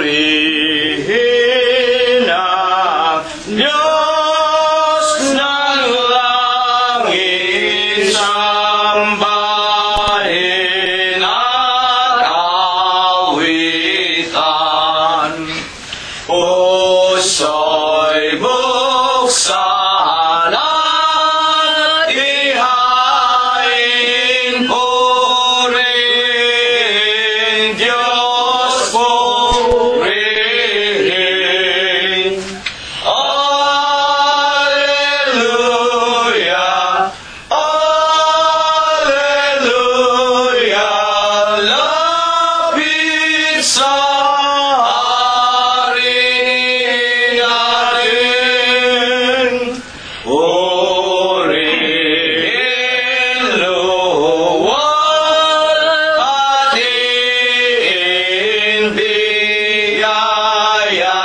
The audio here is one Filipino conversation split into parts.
Purihin ang Diyos ng langit, sambahin at awitan. Puso'y buksan at ihain, purihin Diyos, purihin. Alleluia, alleluia, lapit sa hari natin. Purihin luwal at biyaya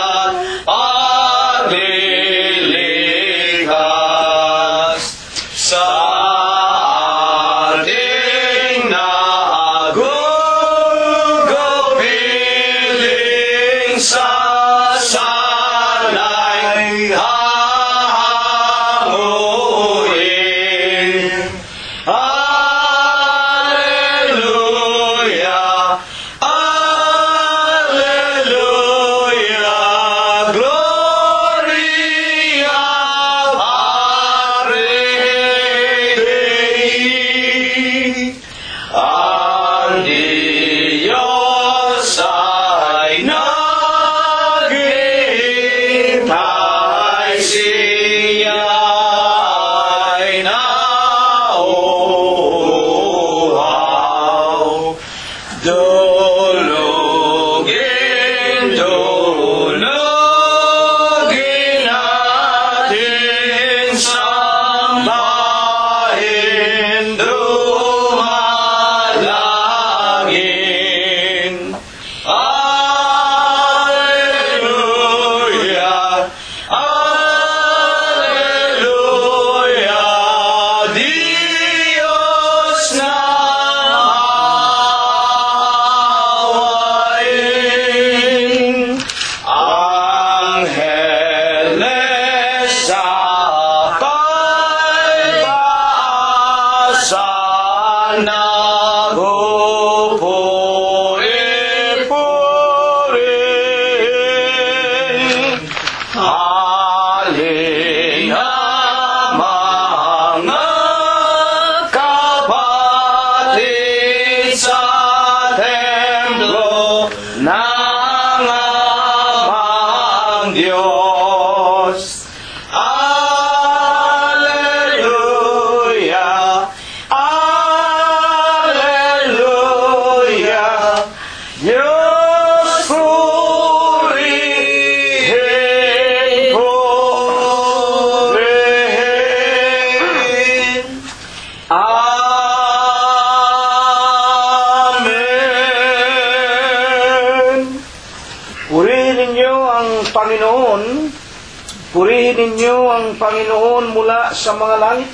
at lilikas sa ating nagugupiling sa sanay hahanguin. Alleluia, alleluia, gloria Patri Dei. Ang Diyos ay naghihintay, siya ay nauuhaw. Dulugin, dulugin natin, sambahin, dumalangin. Alleluia, alleluia, Diyos na awayin. Angeles sa pag-asa nagpupuri-purihin. Halina mga kapatid sa templo ng amang Diyos. Alleluia, alleluia, Diyos purihin, purihin. Amen. Purihin ninyo ang Panginoon. Purihin ninyo ang Panginoon mula sa mga langit.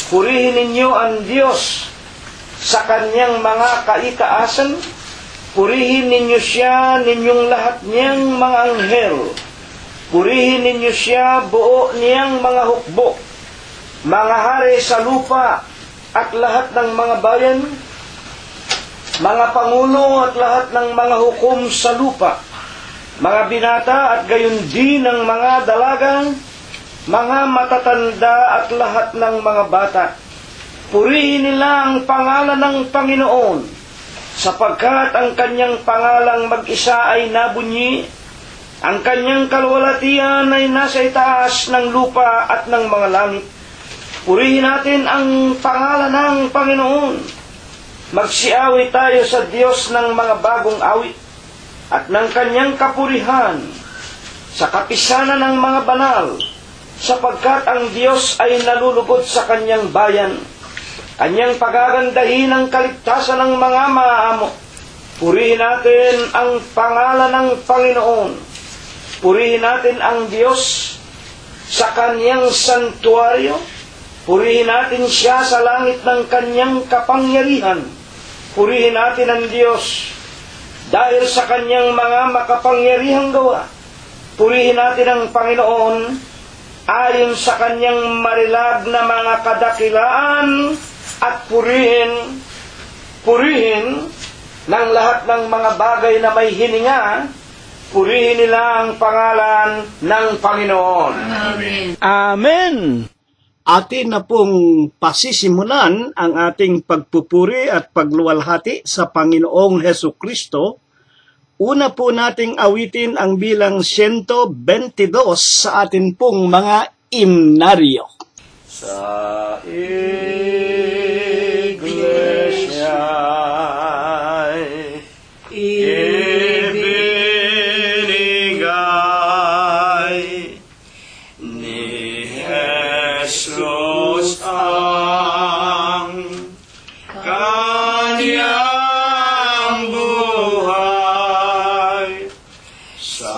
Purihin ninyo ang Diyos sa kanyang mga kaitaasan. Purihin ninyo siya, ninyong lahat niyang mga anghel. Purihin ninyo siya, buo niyang mga hukbo, mga hari sa lupa at lahat ng mga bayan, mga pangulo at lahat ng mga hukom sa lupa, mga binata at gayon din ng mga dalagang, mga matatanda at lahat ng mga bata. Purihin nila ang pangalan ng Panginoon, sapagkat ang kanyang pangalang mag-isa ay nabunyi, ang kanyang kalwalatian ay nasa itaas ng lupa at ng mga langit. Purihin natin ang pangalan ng Panginoon. Magsiawit tayo sa Diyos ng mga bagong awit at ng kanyang kapurihan sa kapisanan ng mga banal, sapagkat ang Diyos ay nalulugod sa kanyang bayan. Kanyang pagagandahin ang kaligtasan ng mga maamo. Purihin natin ang pangalan ng Panginoon. Purihin natin ang Diyos sa kanyang santuaryo. Purihin natin siya sa langit ng kanyang kapangyarihan. Purihin natin ang Diyos dahil sa kanyang mga makapangyarihang gawa. Purihin natin ang Panginoon ayon sa kanyang marilab na mga kadakilaan at purihin ng lahat ng mga bagay na may hininga. Purihin nila ang pangalan ng Panginoon. Amen. Amen. Atin na pong pasisimulan ang ating pagpupuri at pagluwalhati sa Panginoong Hesukristo. Una po nating awitin ang bilang 122 sa atin pong mga imnaryo. Sa Iglesia ibinigay ni Jesus ang kanyang buhay sa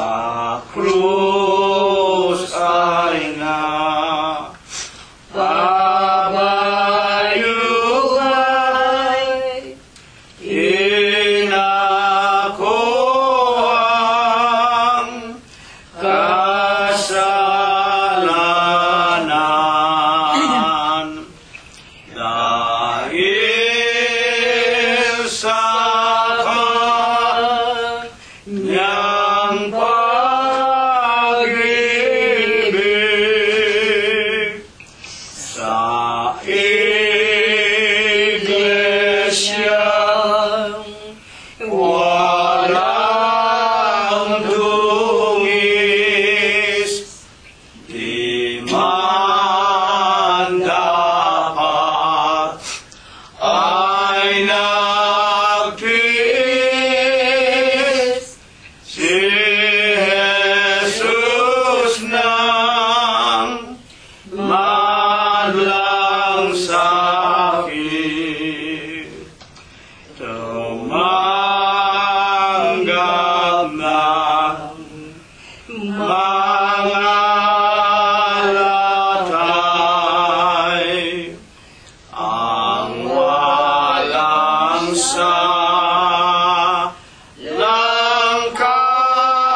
krus ay napabayugay, inako ang kasalanan dahil sa kanyang pag-ibig. Sa Iglesia walang dungis, di man dapat ay nagtiis si Jesus nang madlang sakit. Tumanggap ng mga latay ang walang salang katawan,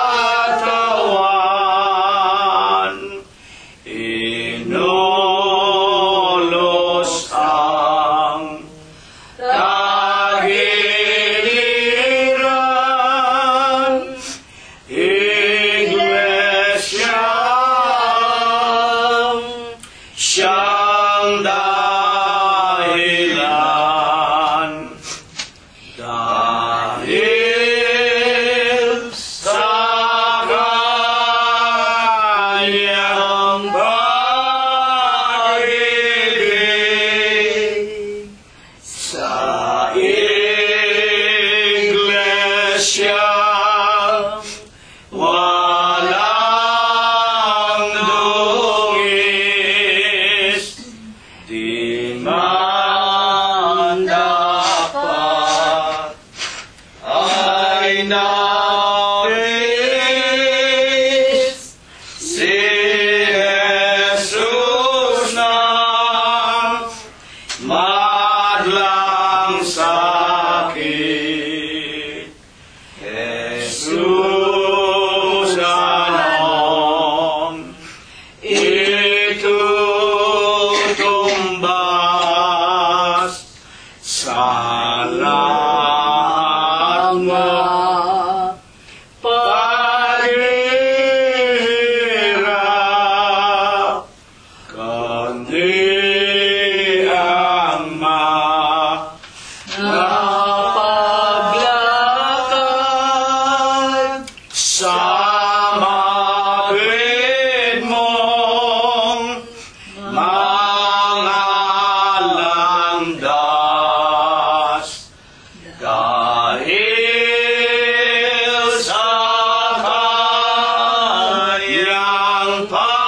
inolos ang tagiliran. Iglesia siyang dahilan, dahil sa kanyang pag-ibig. Sa Iglesia walang dungis, di man dapat ay nais si Jesus na madlang sakit. Jesus anong itutumbas sa lahat ng paghihirap, kundi ang paglakad sa mapit mong mga landas, dahil sa kanyang pag-ibig.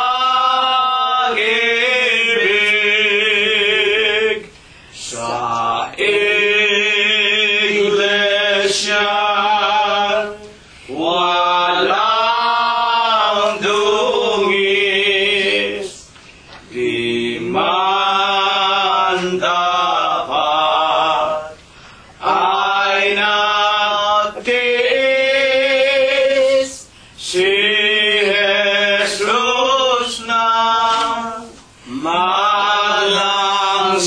malangsakit.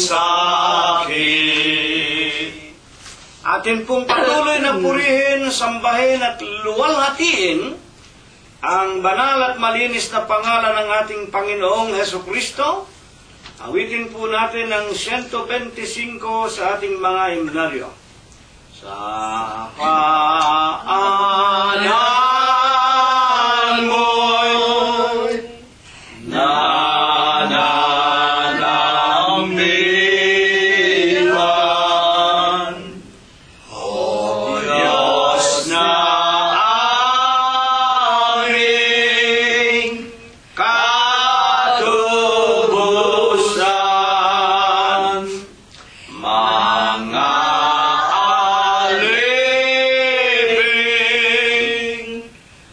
Atin pong patuloy na purihin, sambahin at luwalhatiin ang banal at malinis na pangalan ng ating Panginoong Hesukristo. Awitin po natin ang 125 sa ating mga himnaryo. Sa paanan mo'y nananambilan, O Diyos na aming katubusan, mga aliping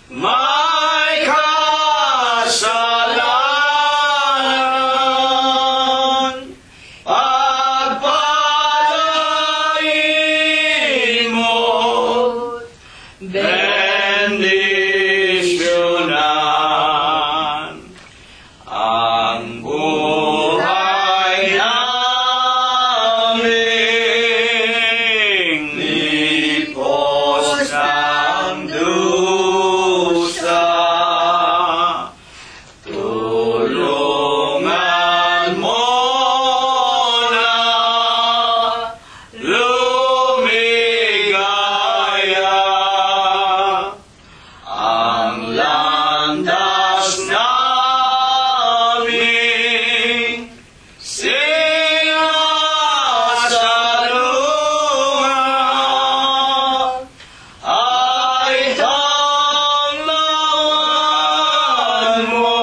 may kasalanan, pagpalain mo, bendisyonan ang buhay naming lipos ng dusa. Tulungan mo na lumigaya ang landas namin, sinasalungan ay tanglawan mo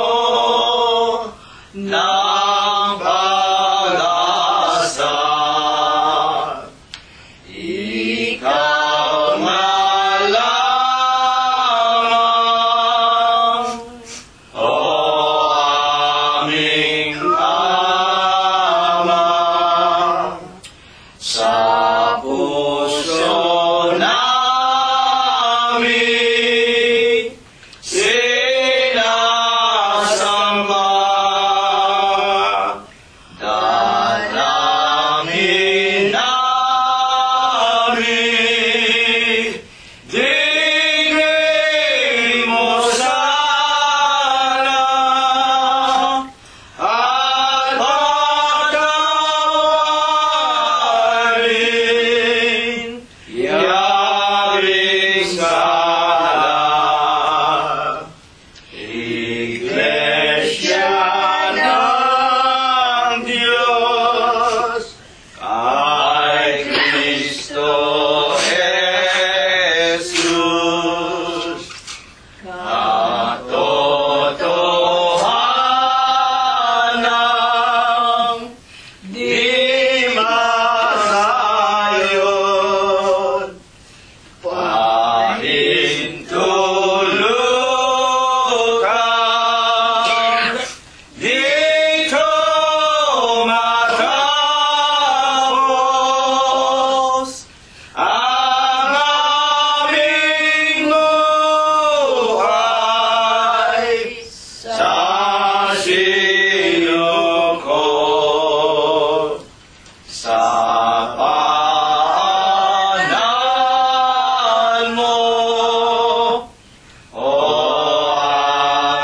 ng pag-asa. Ikaw nga lamang, O aming Ama, sa puso namin sinasamba. Dalangin namin, digin mo sana at pagkawarin yaring sala. Iglesia ng Diyos kay Kristo Jesus, katotohanan di masayon, pahintulutan dito matapos ang aming buhay sa sinukol. Sa paanan mo, O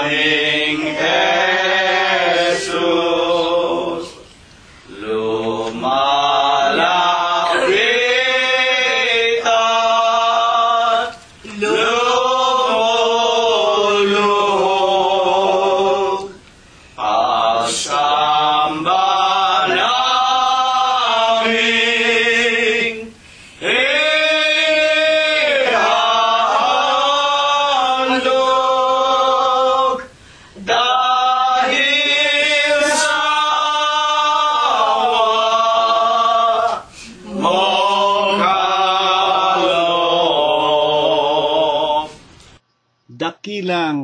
aming Jesus, lumalapit at lumuluhog pagsamba naming ihahandog dahil sa awa mo kaloob. Dakilang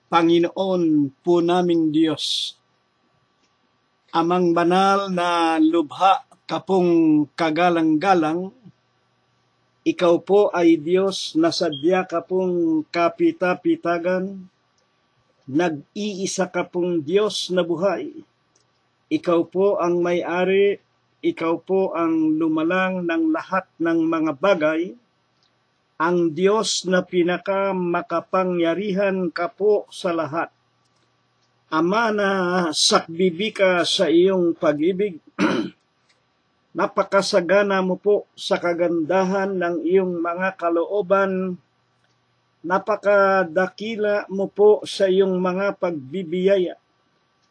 Panginoon po naming Diyos, amang banal na lubha kapong kagalang-galang, ikaw po ay Diyos na sadya kapong kapita-pitagan, Nag-iisa ka pong Diyos na buhay. Ikaw po ang may-ari, ikaw po ang lumalang ng lahat ng mga bagay, ang Diyos na pinakamakapangyarihan ka po sa lahat. Ama, na sakbibi ka sa iyong pag-ibig, napakasagana mo po sa kagandahan ng iyong mga kalooban, napakadakila mo po sa iyong mga pagbibiyaya.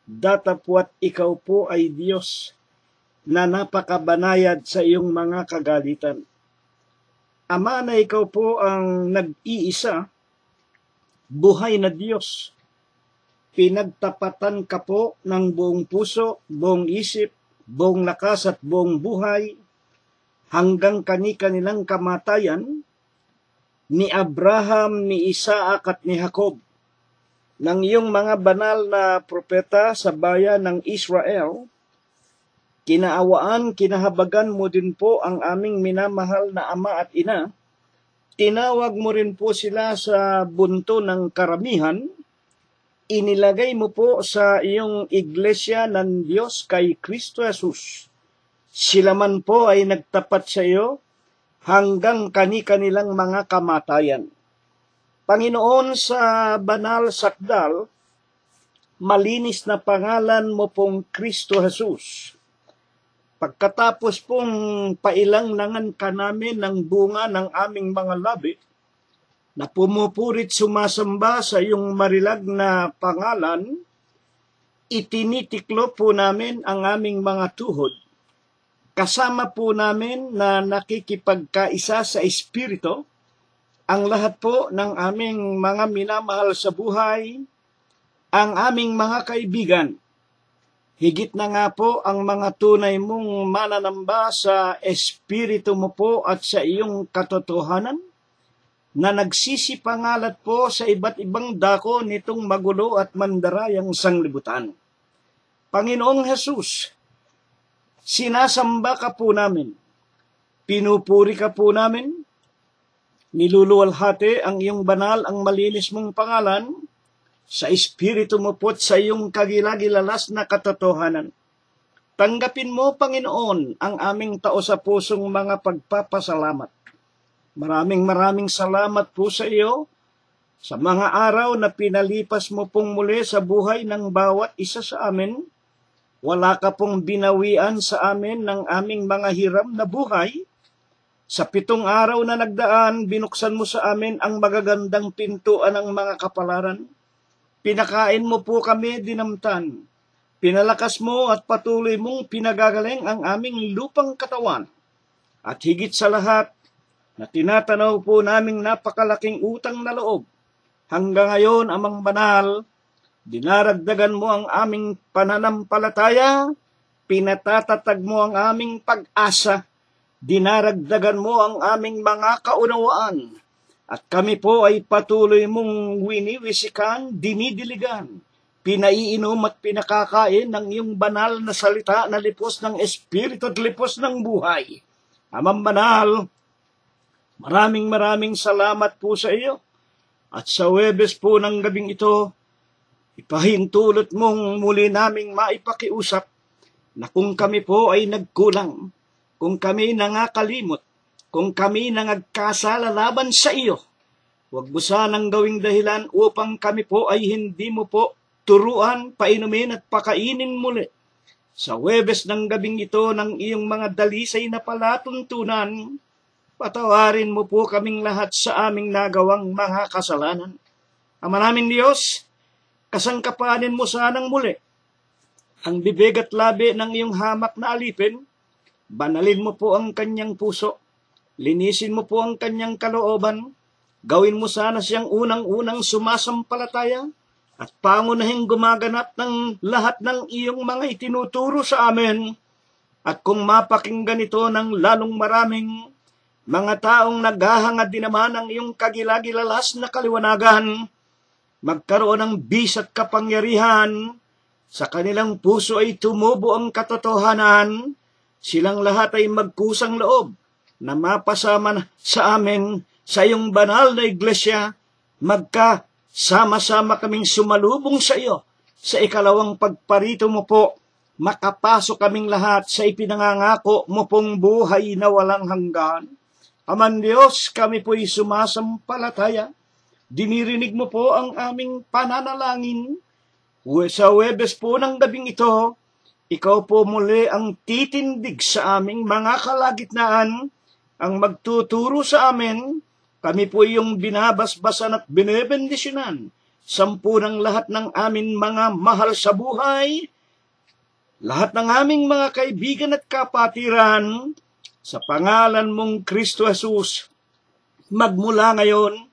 Datapwat ikaw po ay Diyos na napakabanayad sa iyong mga kagalitan. Ama, na ikaw po ang nag-iisa, buhay na Diyos. Pinagtapatan ka po ng buong puso, buong isip, buong lakas at buong buhay, hanggang kani-kanilang kamatayan, ni Abraham, ni Isaac at ni Jacob, ng iyong mga banal na propeta sa bayan ng Israel. Kinaawaan, kinahabagan mo din po ang aming minamahal na ama at ina. Tinawag mo rin po sila sa bunto ng karamihan. Inilagay mo po sa iyong iglesia ng Diyos kay Kristo Jesus. Sila man po ay nagtapat sa iyo hanggang kani-kanilang mga kamatayan. Panginoon, sa banal sakdal, malinis na pangalan mo pong Kristo Jesus. Pagkatapos pong pailangnangan ka namin ng bunga ng aming mga labi, na pumupurit sumasamba sa iyong marilag na pangalan, itinitiklo po namin ang aming mga tuhod. Kasama po namin na nakikipagkaisa sa Espiritu, ang lahat po ng aming mga minamahal sa buhay, ang aming mga kaibigan, higit na nga po ang mga tunay mong mananamba sa Espiritu mo po at sa iyong katotohanan, na nagsisipangalat po sa iba't ibang dako nitong magulo at mandarayang sanglibutan. Panginoong Jesus, sinasamba ka po namin, pinupuri ka po namin, niluluwalhati ang iyong banal, ang malinis mong pangalan, sa Espiritu mo po't sa iyong kagilagilalas na katotohanan. Tanggapin mo, Panginoon, ang aming tao sa pusong mga pagpapasalamat. Maraming salamat po sa iyo sa mga araw na pinalipas mo pong muli sa buhay ng bawat isa sa amin. Wala ka pong binawian sa amin ng aming mga hiram na buhay. Sa 7 araw na nagdaan, binuksan mo sa amin ang magagandang pintuan ng mga kapalaran. Pinakain mo po kami dinamtan. Pinalakas mo at patuloy mong pinagagaling ang aming lupang katawan. At higit sa lahat, na tinatanaw po naming napakalaking utang na loob. Hanggang ngayon, Amang Banal, dinaragdagan mo ang aming pananampalataya, pinatatatag mo ang aming pag-asa, dinaragdagan mo ang aming mga kaunawaan, at kami po ay patuloy mong winiwisikan, dinidiligan, pinaiinom at pinakakain ng iyong banal na salita na lipos ng Espiritu at lipos ng buhay. Amang Banal, maraming salamat po sa iyo. At sa Huwebes po ng gabing ito, ipahintulot mong muli naming maipakiusap na kung kami po ay nagkulang, kung kami nangakalimot, kung kami nangagkasala laban sa iyo, huwag mo sanang gawing dahilan upang kami po ay hindi mo po turuan, painumin at pakainin muli. Sa Huwebes ng gabing ito ng iyong mga dalisay na palatuntunan, patawarin mo po kaming lahat sa aming nagawang mga kasalanan. Ama naming Diyos, kasangkapanin mo sanang muli ang bibig at labi ng iyong hamak na alipin. Banalin mo po ang kanyang puso, linisin mo po ang kanyang kalooban, gawin mo sana siyang unang-unang sumasampalataya at pangunahing gumaganap ng lahat ng iyong mga itinuturo sa amin. At kung mapakinggan ito ng lalong maraming mga taong naghahangad din naman ng iyong kagilagilalas na kaliwanagan, magkaroon ng bis at kapangyarihan, sa kanilang puso ay tumubo ang katotohanan, silang lahat ay magkusang loob na mapasama sa amin sa iyong banal na iglesia, Sama-sama kaming sumalubong sa iyo sa ikalawang pagparito mo po. Makapasok kaming lahat sa ipinangangako mo pong buhay na walang hanggan. Aman Diyos, kami po'y sumasampalataya. Dinirinig mo po ang aming pananalangin. Sa Huwebes po ng gabing ito, ikaw po muli ang titindig sa aming mga kalagitnaan, ang magtuturo sa amin. Kami po yung binabasbasan at binebendisyonan. Sampu ng lahat ng amin mga mahal sa buhay, lahat ng aming mga kaibigan at kapatiran, sa pangalan mong Kristo Jesus, magmula ngayon,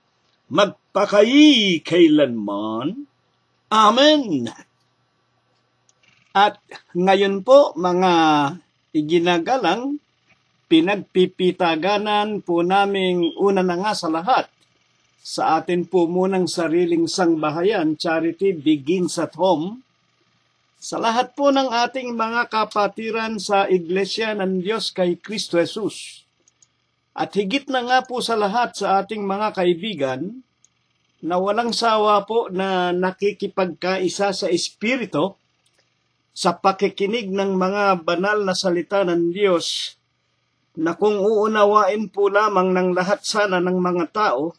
magpakailanman. Amen. At ngayon po, mga iginagalang, pinagpipitaganan po naming una na nga sa lahat. Sa atin po munang sariling sangbahayan, charity begins at home. Sa lahat po ng ating mga kapatiran sa Iglesia ng Diyos kay Kristo Jesus. At higit na nga po sa lahat sa ating mga kaibigan, na walang sawa po na nakikipagkaisa sa Espiritu, sa pakikinig ng mga banal na salita ng Diyos, na kung uunawain po lamang ng lahat sana ng mga tao,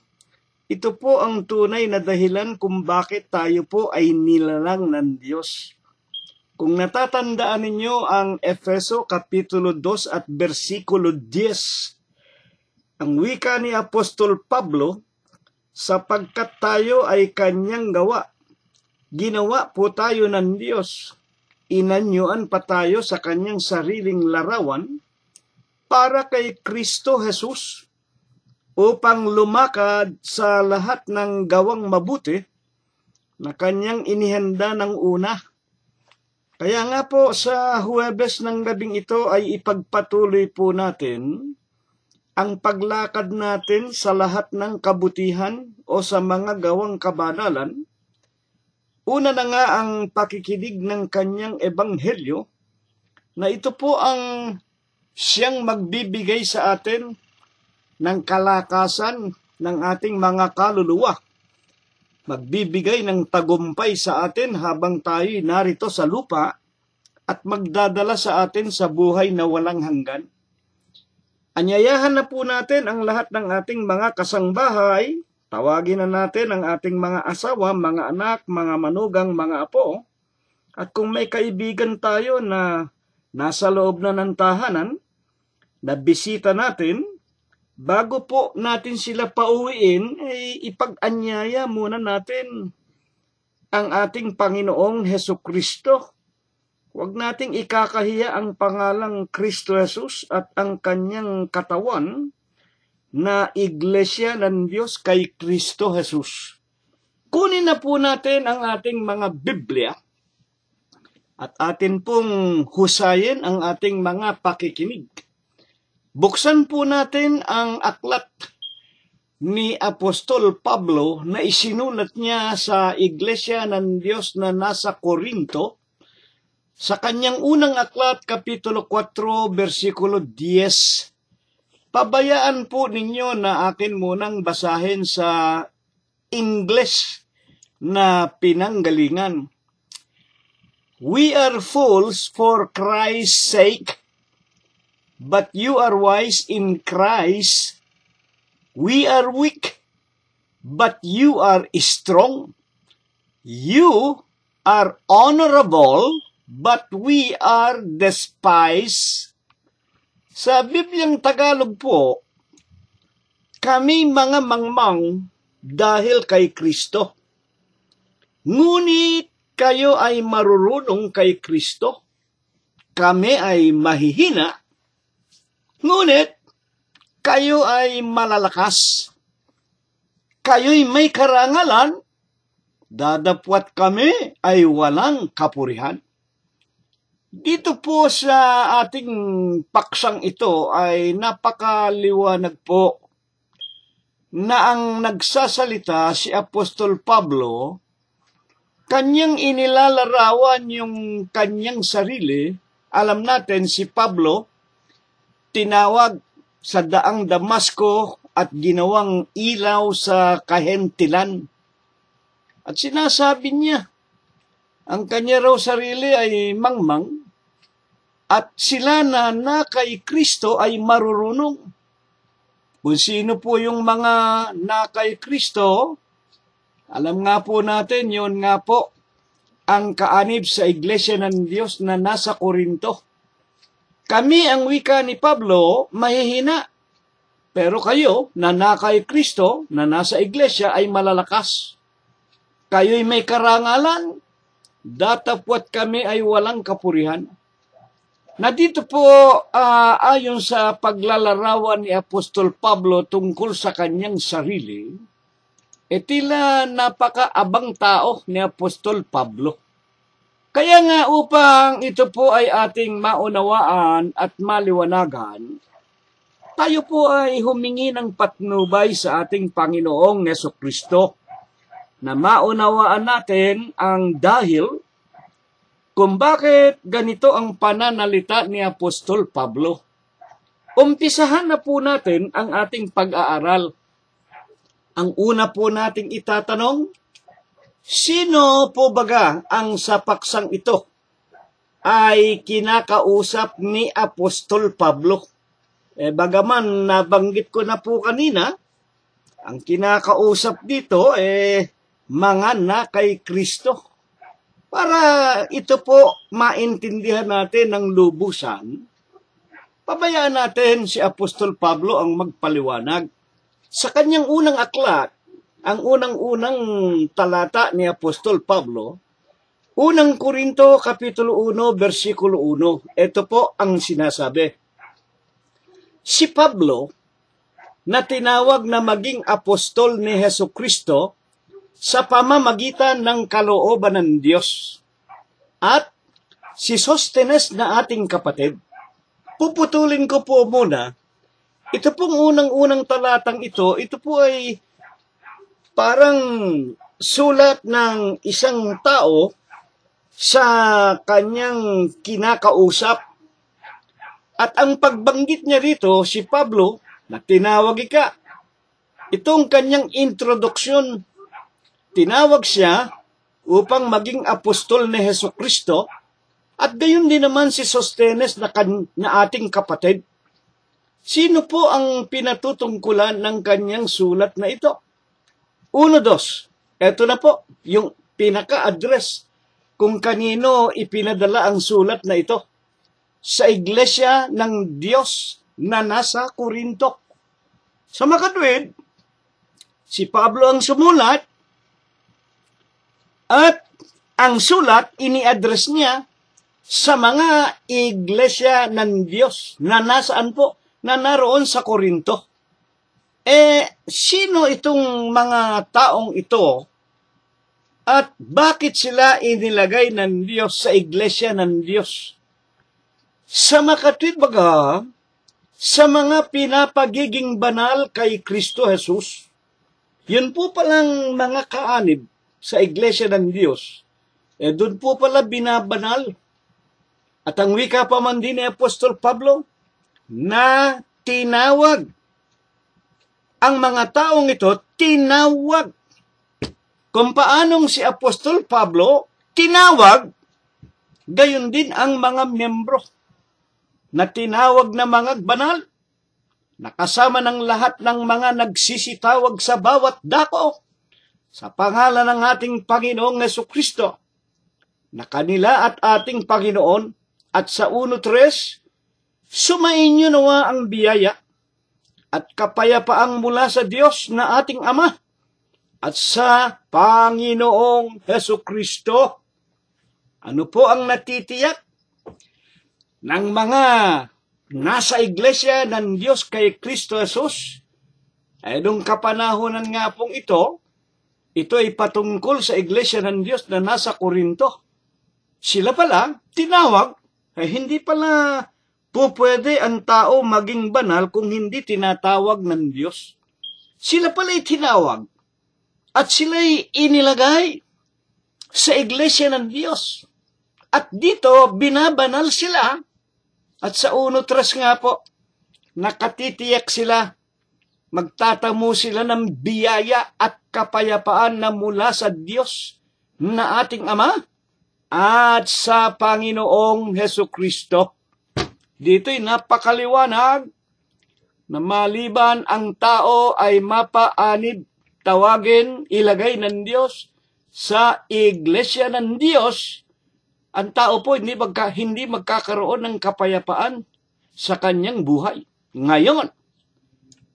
ito po ang tunay na dahilan kung bakit tayo po ay nilalang ng Diyos. Kung natatandaan ninyo ang Efeso Kapitulo 2 at versikulo 10, ang wika ni Apostol Pablo, sapagkat tayo ay kanyang gawa, ginawa po tayo ng Diyos, inanyuan pa tayo sa kanyang sariling larawan, para kay Kristo Jesus, upang lumakad sa lahat ng gawang mabuti na kanyang inihanda ng una. Kaya nga po sa Huwebes ng gabing ito ay ipagpatuloy po natin ang paglakad natin sa lahat ng kabutihan o sa mga gawang kabanalan. Una na nga ang pakikinig ng kanyang ebanghelyo, na ito po ang siyang magbibigay sa atin ng kalakasan ng ating mga kaluluwa. Magbibigay ng tagumpay sa atin habang tayo'y narito sa lupa at magdadala sa atin sa buhay na walang hanggan. Anyayahan na po natin ang lahat ng ating mga kasangbahay, tawagin na natin ang ating mga asawa, mga anak, mga manugang, mga apo, at kung may kaibigan tayo na nasa loob na ng tahanan, na bisita natin, bago po natin sila pauwiin, ay ipag-anyaya muna natin ang ating Panginoong Hesukristo. Huwag nating ikakahiya ang pangalang Kristo Jesus at ang kanyang katawan na Iglesia ng Diyos kay Kristo Jesus. Kunin na po natin ang ating mga Biblia at atin pong husayin ang ating mga pakikinig. Buksan po natin ang aklat ni Apostol Pablo na isinulat niya sa Iglesia ng Diyos na nasa Korinto, sa kanyang unang aklat, Kapitulo 4, versikulo 10. Pabayaan po ninyo na akin munang basahin sa English na pinanggalingan. We are fools for Christ's sake, but you are wise in Christ. We are weak, but you are strong. You are honorable, but we are despised. Sa Bibliang Tagalog po, kami mga mangmang dahil kay Kristo. Ngunit kayo ay marurunong kay Kristo. Kami ay mahihina. Ngunit, kayo ay malalakas. Kayo'y may karangalan, dadapwat kami ay walang kapurihan. Dito po sa ating paksang ito ay napakaliwanag po na ang nagsasalita si Apostol Pablo, kanyang inilalarawan yung kanyang sarili. Alam natin si Pablo, tinawag sa daang Damasco at ginawang ilaw sa kahentilan. At sinasabi niya, ang kanya raw sarili ay mangmang, at sila na kay Kristo ay marurunong. Kung sino po yung mga na kay Kristo, alam nga po natin, yun nga po ang kaanib sa Iglesia ng Diyos na nasa Korinto. Kami, ang wika ni Pablo, mahihina. Pero kayo, na kay Kristo, na nasa Iglesia, ay malalakas. Kayo'y may karangalan, datapwat kami ay walang kapurihan. Na dito po, ayon sa paglalarawan ni Apostol Pablo tungkol sa kanyang sarili, tila napakaabang tao ni Apostol Pablo. Kaya nga upang ito po ay ating maunawaan at maliwanagan, tayo po ay humingi ng patnubay sa ating Panginoong Jesucristo na maunawaan natin ang dahil kung bakit ganito ang pananalita ni Apostol Pablo. Umpisahan na po natin ang ating pag-aaral. Ang una po nating itatanong, sino po baga ang sa paksang ito ay kinakausap ni Apostol Pablo? Bagaman nabanggit ko na po kanina, ang kinakausap dito mga na kay Kristo. Para ito po maintindihan natin ng lubusan, pabayaan natin si Apostol Pablo ang magpaliwanag. Sa kanyang unang aklat, ang unang-unang talata ni Apostol Pablo, unang Korinto, Kapitulo 1, versikulo 1, ito po ang sinasabi. Si Pablo, na tinawag na maging apostol ni Jesucristo, sa pamamagitan ng kalooban ng Diyos. At si Sostenes na ating kapatid, puputulin ko po muna, ito pong unang-unang talatang ito po ay parang sulat ng isang tao sa kanyang kinakausap. At ang pagbanggit niya rito, si Pablo, na tinawag ika, itong kanyang introduksyon, tinawag siya upang maging apostol ni Jesucristo at gayon din naman si Sostenes na ating kapatid. Sino po ang pinatutungkulan ng kanyang sulat na ito? 1-2. Ito na po yung pinaka-address kung kanino ipinadala ang sulat na ito. Sa Iglesia ng Diyos na nasa Korinto. Sa makatwid, si Pablo ang sumulat, at ang sulat, ini-address niya sa mga iglesia ng Diyos na nasaan po, na naroon sa Korinto. Sino itong mga taong ito at bakit sila inilagay ng Diyos sa iglesia ng Diyos? Sa makatwid baga, sa mga pinapagiging banal kay Kristo Jesus, yun po palang mga kaanib sa Iglesia ng Diyos, doon po pala binabanal. At ang wika pa man din ni Apostol Pablo, na tinawag. Ang mga taong ito, tinawag. Kung paanong si Apostol Pablo, tinawag, gayon din ang mga miyembro na tinawag na mga banal, nakasama ng lahat ng mga nagsisitawag sa bawat dako, sa pangalan ng ating Panginoong Jesucristo, na kanila at ating Panginoon, at sa 1:3, sumainyo nawa ang biyaya at kapayapaang mula sa Diyos na ating Ama at sa Panginoong Jesucristo. Ano po ang natitiyak ng mga nasa Iglesia ng Diyos kay Kristo Jesus? Nung kapanahonan nga pong ito ay patungkol sa Iglesia ng Diyos na nasa Korinto. Sila pala, tinawag, hindi pala po pwede ang tao maging banal kung hindi tinatawag ng Diyos. Sila pala'y tinawag at sila'y inilagay sa Iglesia ng Diyos. At dito, binabanal sila. At sa 1:3 nga po, nakatitiyak sila magtatamo sila ng biyaya at kapayapaan na mula sa Diyos na ating Ama at sa Panginoong Hesukristo. Dito'y napakaliwanag na maliban ang tao ay mapaanib, tawagin, ilagay ng Diyos sa iglesia ng Diyos, ang tao po hindi magkakaroon ng kapayapaan sa kanyang buhay. Ngayon,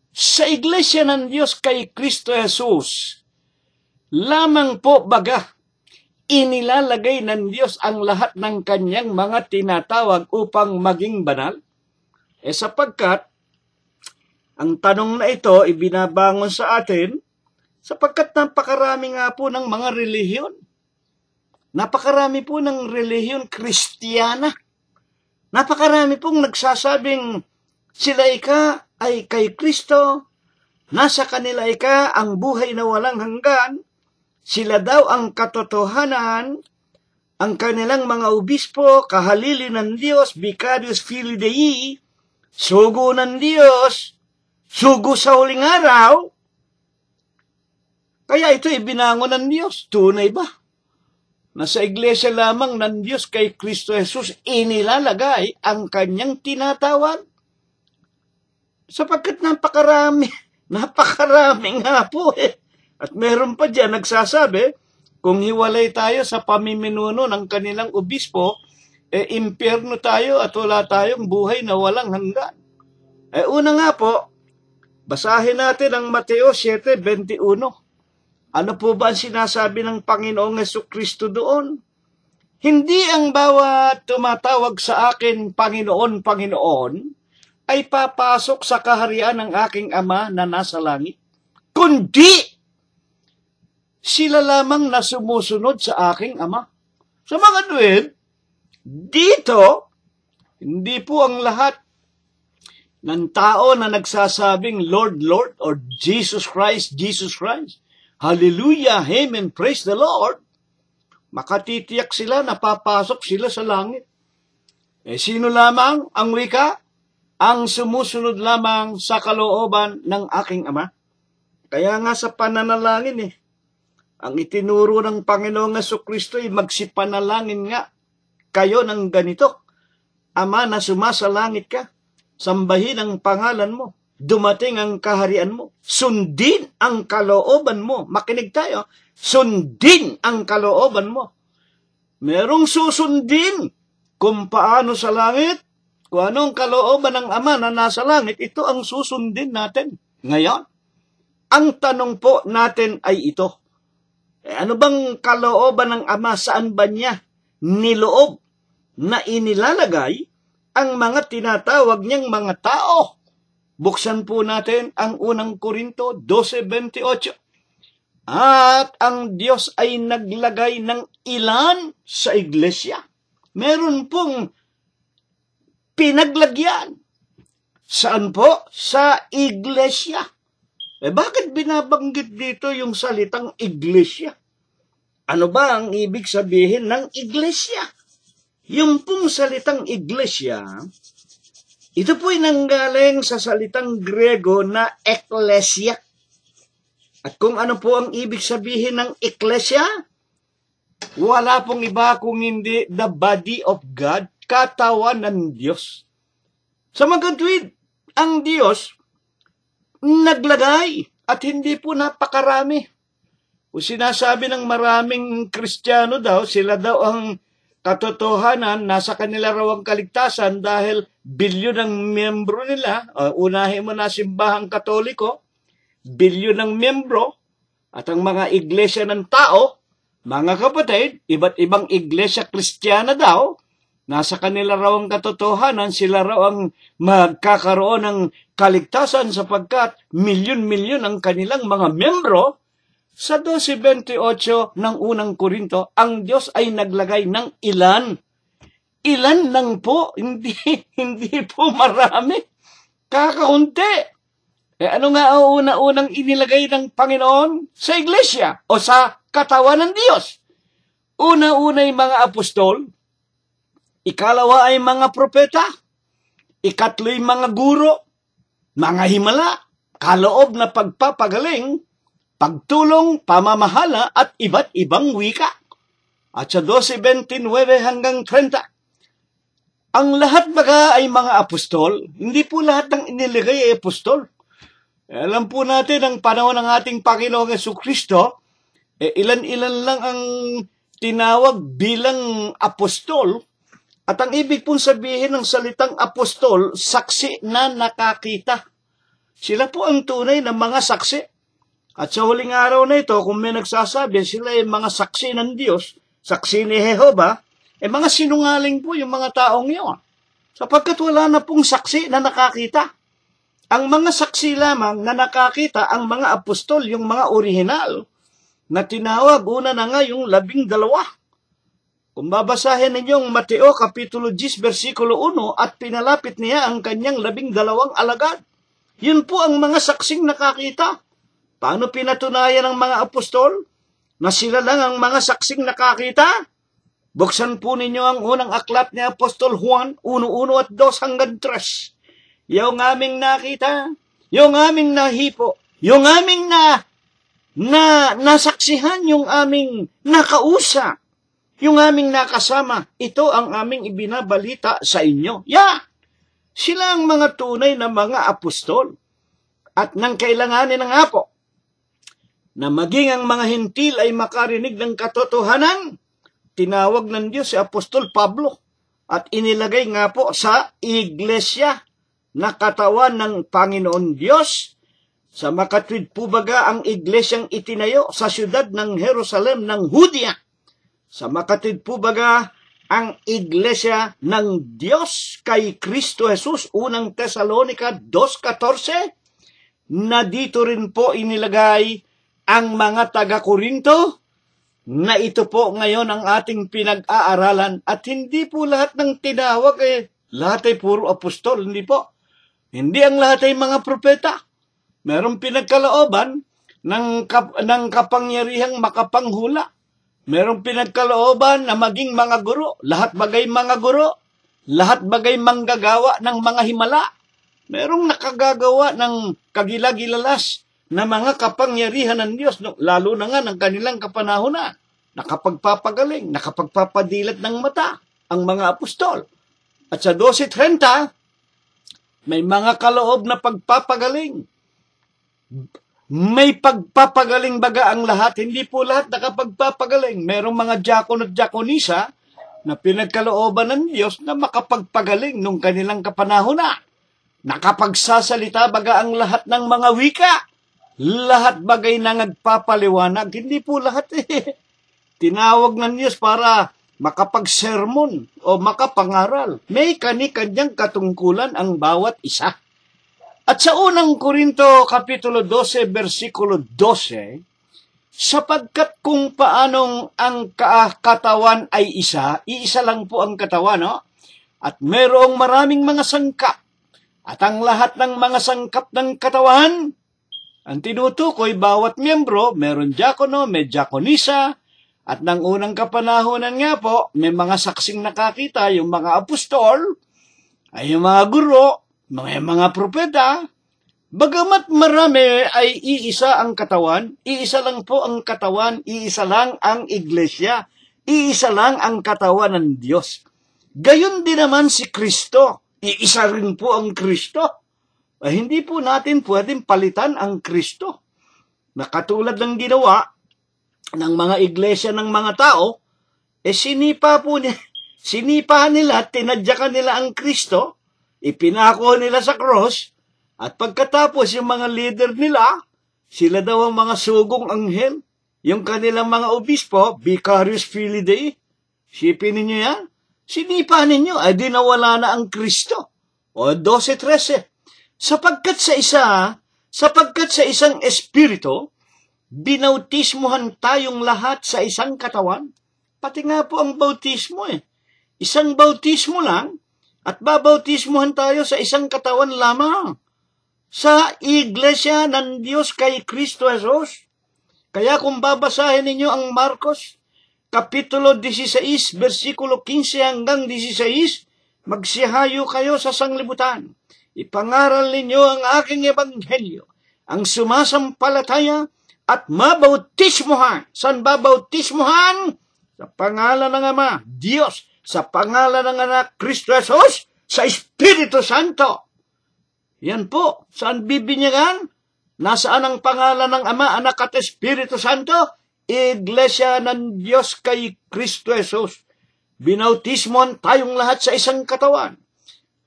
sa iglesia ng Diyos kay Kristo Jesus, lamang po baga, inilalagay ng Diyos ang lahat ng kanyang mga tinatawag upang maging banal? Sapagkat, ang tanong na ito ibinabangon sa atin, sapagkat napakarami nga po ng mga relihiyon. Napakarami po ng relihiyon Kristiyana. Napakarami pong nagsasabing sila ay kay Kristo, nasa kanila ang buhay na walang hanggan, sila daw ang katotohanan, ang kanilang mga obispo, kahalili ng Diyos, Vicarius Filii Dei, sugo ng Diyos, sugo sa huling araw. Kaya ito ibinangon ng Diyos. Tunay ba? Nasa iglesia lamang ng Diyos kay Kristo Jesus inilalagay ang kanyang tinatawag? Sapagkat napakarami nga po At meron pa dyan nagsasabi, kung hiwalay tayo sa pamiminuno ng kanilang obispo, impyerno tayo at wala tayong buhay na walang hanggan. Una nga po, basahin natin ang Mateo 7:21. Ano po ba ang sinasabi ng Panginoong Hesukristo doon? Hindi ang bawat tumatawag sa akin, Panginoon, Panginoon, ay papasok sa kaharian ng aking Ama na nasa langit, kundi sila lamang na sumusunod sa aking Ama. Sa mga duwid, dito, hindi po ang lahat ng tao na nagsasabing Lord, Lord, or Jesus Christ, Jesus Christ. Hallelujah, Amen, praise the Lord. Makatitiyak sila, napapasok sila sa langit. Sino lamang ang wika? Ang sumusunod lamang sa kalooban ng aking Ama. Kaya nga sa pananalangin ang itinuro ng Panginoong Hesukristo ay magsipanalangin nga kayo ng ganito. Ama na sumasalangit ka, sambahin ang pangalan mo, dumating ang kaharian mo, sundin ang kalooban mo. Makinig tayo, sundin ang kalooban mo. Merong susundin kung paano sa langit, kung anong kalooban ng Ama na nasa langit, ito ang susundin natin. Ngayon, ang tanong po natin ay ito. Ano bang kalooban ng Ama? Saan ba niya niloob na inilalagay ang mga tinatawag niyang mga tao? Buksan po natin ang unang Korinto 12:28. At ang Diyos ay naglagay ng ilan sa iglesia. Meron pong pinaglagyan. Saan po? Sa iglesia. Bakit binabanggit dito yung salitang iglesia? Ano ba ang ibig sabihin ng iglesia? Yung pong salitang iglesia, ito po'y nanggaling sa salitang Grego na ekklesia. At kung ano po ang ibig sabihin ng ekklesia, wala pong iba kung hindi the body of God, katawan ng Diyos. Sa mga tuwid, ang Diyos naglagay at hindi po napakarami. Kung sinasabi ng maraming Kristiyano daw, sila daw ang katotohanan, nasa kanila raw ang kaligtasan dahil bilyon ng miyembro nila. Unahin mo na simbahang Katoliko, bilyon ng miyembro, at ang mga iglesia ng tao, mga kapatid, iba't ibang iglesia Kristiyana daw, nasa kanila raw ang katotohanan, sila raw ang magkakaroon ng kaligtasan sapagkat milyon-milyon ang kanilang mga miyembro. Sa 12:28 ng unang Korinto, ang Diyos ay naglagay ng ilan. Ilan lang po, hindi po marami. Kakaunti. Ano nga ang una-unang inilagay ng Panginoon? Sa iglesia o sa katawan ng Diyos. Una-una ay mga apostol, ikalawa ay mga propeta, ikatlo ay mga guro, mga himala, kaloob na pagpapagaling, pagtulong, pamamahala at iba't ibang wika. At sa 12:29 hanggang 30, ang lahat baga ay mga apostol, hindi po lahat ng iniligay ay apostol. Alam po natin, ang panahon ng ating Panginoong Jesucristo, ilan-ilan lang ang tinawag bilang apostol. At ang ibig pong sabihin ng salitang apostol, saksi na nakakita. Sila po ang tunay na mga saksi. At sa huling araw na ito, kung may nagsasabi, sila ay mga saksi ng Diyos, saksi ni Jehovah, mga sinungaling po yung mga taong yun. Sapagkat wala na pong saksi na nakakita. Ang mga saksi lamang na nakakita, ang mga apostol, yung mga orihinal, na tinawag, una na nga yung 12. Kung babasahin ninyong Mateo Kapitulo 10, versikulo 1, at pinalapit niya ang kanyang 12 alagad. Yun po ang mga saksing nakakita. Paano pinatunayan ng mga apostol na sila lang ang mga saksing nakakita? Buksan po ninyo ang unang aklat ni Apostol Juan, 1:1 at 2 hanggang 3. Yung aming nakita, yung aming nahipo, yung aming nasaksihan, yung aming nakausap, yung aming nakasama, ito ang aming ibinabalita sa inyo. Sila ang mga tunay na mga apostol. At nang kailanganin ng apo, na maging ang mga hentil ay makarinig ng katotohanan, tinawag ng Diyos si Apostol Pablo at inilagay nga po sa iglesia na katawan ng Panginoon Diyos. Sa makatwid po baga ang iglesyang itinayo sa siyudad ng Jerusalem ng Judea. Sa makatwid po baga ang iglesia ng Diyos kay Kristo Jesus, unang Tesalonica 2:14, na dito rin po inilagay ang mga taga-Korinto, na ito po ngayon ang ating pinag-aaralan. At hindi po lahat ng tinawag lahat ay puro apostol, hindi po. Hindi ang lahat ay mga propeta. Merong pinagkalooban ng kapangyarihang makapanghula. Merong pinagkalooban na maging mga guro. Lahat bagay mga guro. Lahat bagay manggagawa ng mga himala. Merong nakagagawa ng kagilagilalas na mga kapangyarihan ng Diyos, lalo na nga ng kanilang kapanahunan, nakapagpapagaling, nakapagpapadilat ng mata, ang mga apostol. At sa 12:30, may mga kaloob na pagpapagaling. May pagpapagaling baga ang lahat, hindi po lahat nakapagpapagaling. Merong mga diakon at diakonisa na pinagkalooban ng Diyos na makapagpagaling nung kanilang kapanahunan. Nakapagsasalita baga ang lahat ng mga wika. Lahat bagay na nagpapaliwanag, hindi po lahat tinawag ng Diyos para makapagsermon o makapangaral. May kani-kanyang katungkulan ang bawat isa. At sa unang Korinto Kapitulo 12, versikulo 12, sapagkat kung paanong ang katawan ay isa, iisa lang po ang katawan, no? At mayroong maraming mga sangkap, at ang lahat ng mga sangkap ng katawan, ang tinutukoy, bawat miyembro, meron diakono, may diakonisa, at ng unang kapanahonan nga po, may mga saksing nakakita, yung mga apostol, ay yung mga guro, mga propeta. Bagamat marami ay iisa ang katawan, iisa lang po ang katawan, iisa lang ang iglesia, iisa lang ang katawan ng Diyos. Gayon din naman si Kristo, iisa rin po ang Kristo. Hindi po natin pwedeng palitan ang Kristo. Na katulad ng ginawa ng mga iglesia ng mga tao, sinipa nila, tinadyakan nila ang Kristo, ipinako nila sa cross, at pagkatapos yung mga leader nila, sila daw ang mga sugong anghel, yung kanilang mga obispo, Vicarius Filii Dei. Sipin ninyo yan? Sinipa ninyo, di nawala na ang Kristo. O 12:13. Sapagkat sa isang espiritu, binautismuhan tayong lahat sa isang katawan. Pati nga po ang bautismo Isang bautismo lang, at babautismuhan tayo sa isang katawan lamang. Sa iglesia ng Diyos kay Kristo Jesus. Kaya kung babasahin ninyo ang Marcos, Kapitulo 16, versikulo 15 hanggang 16, magsihayo kayo sa sanglibutan. Ipangaral ninyo ang aking ebanghelyo. ang sumasampalataya at mabautismohan. Saan ba bautismohan? Sa pangalan ng Ama, Diyos, sa pangalan ng Anak, Kristo Jesus, sa Espiritu Santo. Yan po. Saan bibinyagan? Nasaan ang pangalan ng Ama, Anak at Espiritu Santo? Iglesia ng Diyos kay Kristo Jesus. Binautismohan tayong lahat sa isang katawan.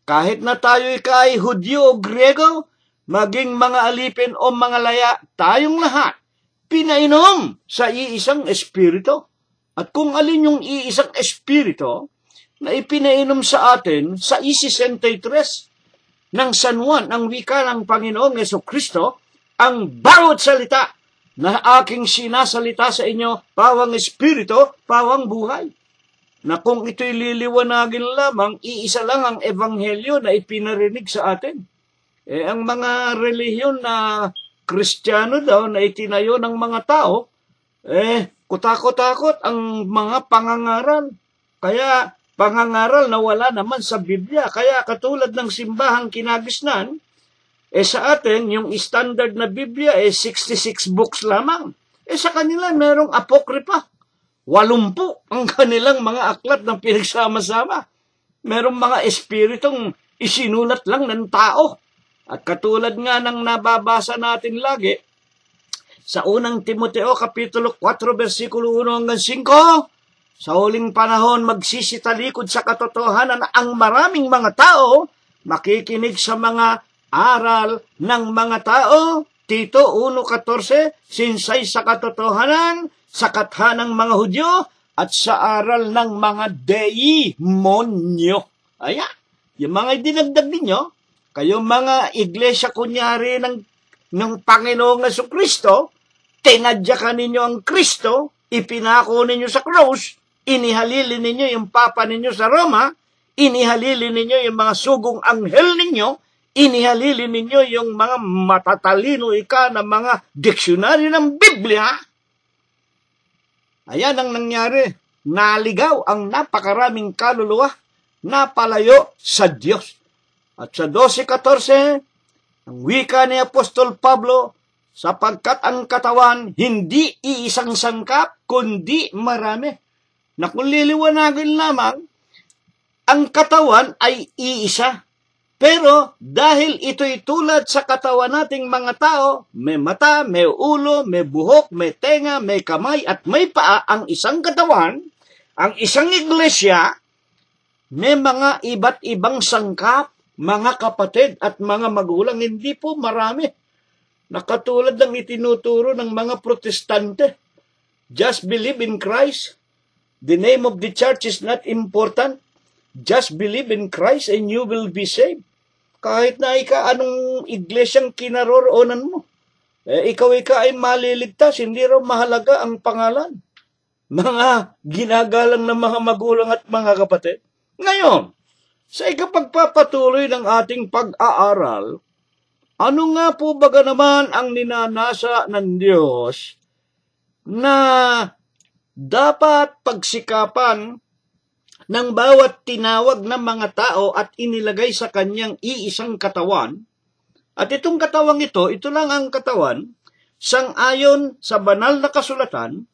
Kahit na tayo'y kay Hudyo o Grego, maging mga alipin o mga laya, tayong lahat pinainom sa iisang espiritu. At kung alin yung iisang espiritu na ipinainom sa atin sa 63 ng San Juan, ang wika ng Panginoong Jesucristo, ang bawat salita na aking sinasalita sa inyo, pawang espiritu, pawang buhay. Na kung ito'y liliwanagin lamang, iisa lang ang ebanghelyo na ipinarinig sa atin. Ang mga relihiyon na Kristiyano daw na itinayo ng mga tao, kutakot-takot ang mga pangangaral. Kaya pangangaral na wala naman sa Biblia. Kaya katulad ng simbahang kinagisnan, sa atin, yung standard na Biblia 66 books lamang. Sa kanila, merong apokripa. 80 ang kanilang mga aklat ng pinagsama-sama. Merong mga espiritong isinulat lang ng tao. At katulad nga ng nababasa natin lagi, sa unang Timoteo, Kapitulo 4, versikulo 1 hanggang 5, sa huling panahon magsisitalikod sa katotohanan ang maraming mga tao, makikinig sa mga aral ng mga tao. Tito 1:14, sinsay sa katotohanan, sa kathanang mga Hudyo, at sa aral ng mga demonyo. Ayan, yung mga dinagdag ninyo, kayo mga iglesia kunyari ng Panginoong Jesucristo, tinadyakan ninyo ang Kristo, ipinako ninyo sa krus, inihalili ninyo yung Papa ninyo sa Roma, inihalili ninyo yung mga sugong anghel ninyo, inihalili ninyo yung mga matatalino na mga diksyonaryo ng Biblia. Ayan ang nangyari. Naligaw ang napakaraming kaluluwa, napalayo sa Diyos. At sa 12:14, ang wika ni Apostol Pablo, sapagkat ang katawan hindi iisang sangkap, kundi marami. Na kung liliwanagin lamang, ang katawan ay iisa. Pero dahil ito'y tulad sa katawan nating mga tao, may mata, may ulo, may buhok, may tenga, may kamay, at may paa, ang isang katawan, ang isang iglesia, may mga iba't ibang sangkap, mga kapatid at mga magulang, hindi po marami. Nakatulad ng itinuturo ng mga protestante. Just believe in Christ. The name of the church is not important. Just believe in Christ and you will be saved. Kahit na anong iglesyang kinaroroonan mo. Ikaw ay maliligtas, hindi raw mahalaga ang pangalan. Mga ginagalang ng mga magulang at mga kapatid. Ngayon, sa ikapagpapatuloy ng ating pag-aaral, ano nga po baga naman ang ninanasa ng Diyos na dapat pagsikapan ng bawat tinawag ng mga tao at inilagay sa kanyang iisang katawan? At itong katawang ito lang ang katawan, sang-ayon sa banal na kasulatan,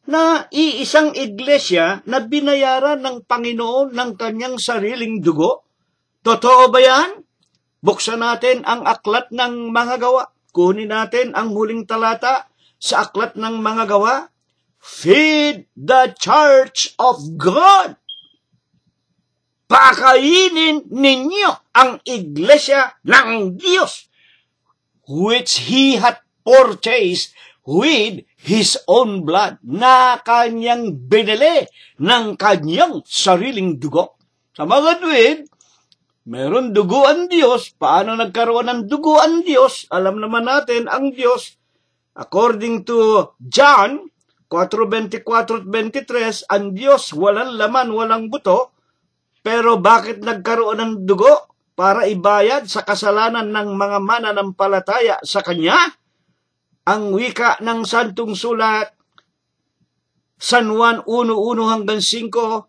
na iisang iglesia na binayaran ng Panginoon ng kanyang sariling dugo. Totoo ba yan? Buksan natin ang aklat ng mga gawa. Kunin natin ang huling talata sa aklat ng mga gawa. Feed the church of God. Pakainin ninyo ang iglesia ng Diyos, which He hath purchased with His own blood, na kanyang binili ng kanyang sariling dugo. Sa mga tuwid, meron dugo ang Diyos. Paano nagkaroon ng dugo ang Diyos? Alam naman natin, ang Diyos, according to John 4:24-23, ang Diyos walang laman, walang buto. Pero bakit nagkaroon ng dugo? Para ibayad sa kasalanan ng mga mananampalataya sa Kanya. Ang wika ng Santong Sulat, San Juan 1:1 hanggang 5,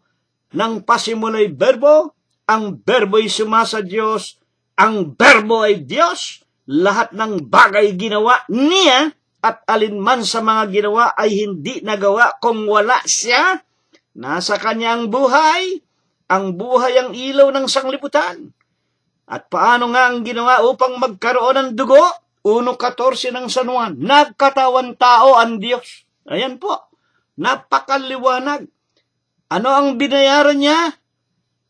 nang pasimula'y berbo, ang berbo'y sumasa Diyos, ang berbo ay Diyos, lahat ng bagay ginawa niya at alinman sa mga ginawa ay hindi nagawa kung wala siya. Nasa kanya ang buhay ang ilaw ng sanglibutan. At paano nga ang ginawa upang magkaroon ng dugo? 1:14 ng San Juan, nagkatawan tao ang Diyos. Ayan po, napakaliwanag. Ano ang binayaran niya?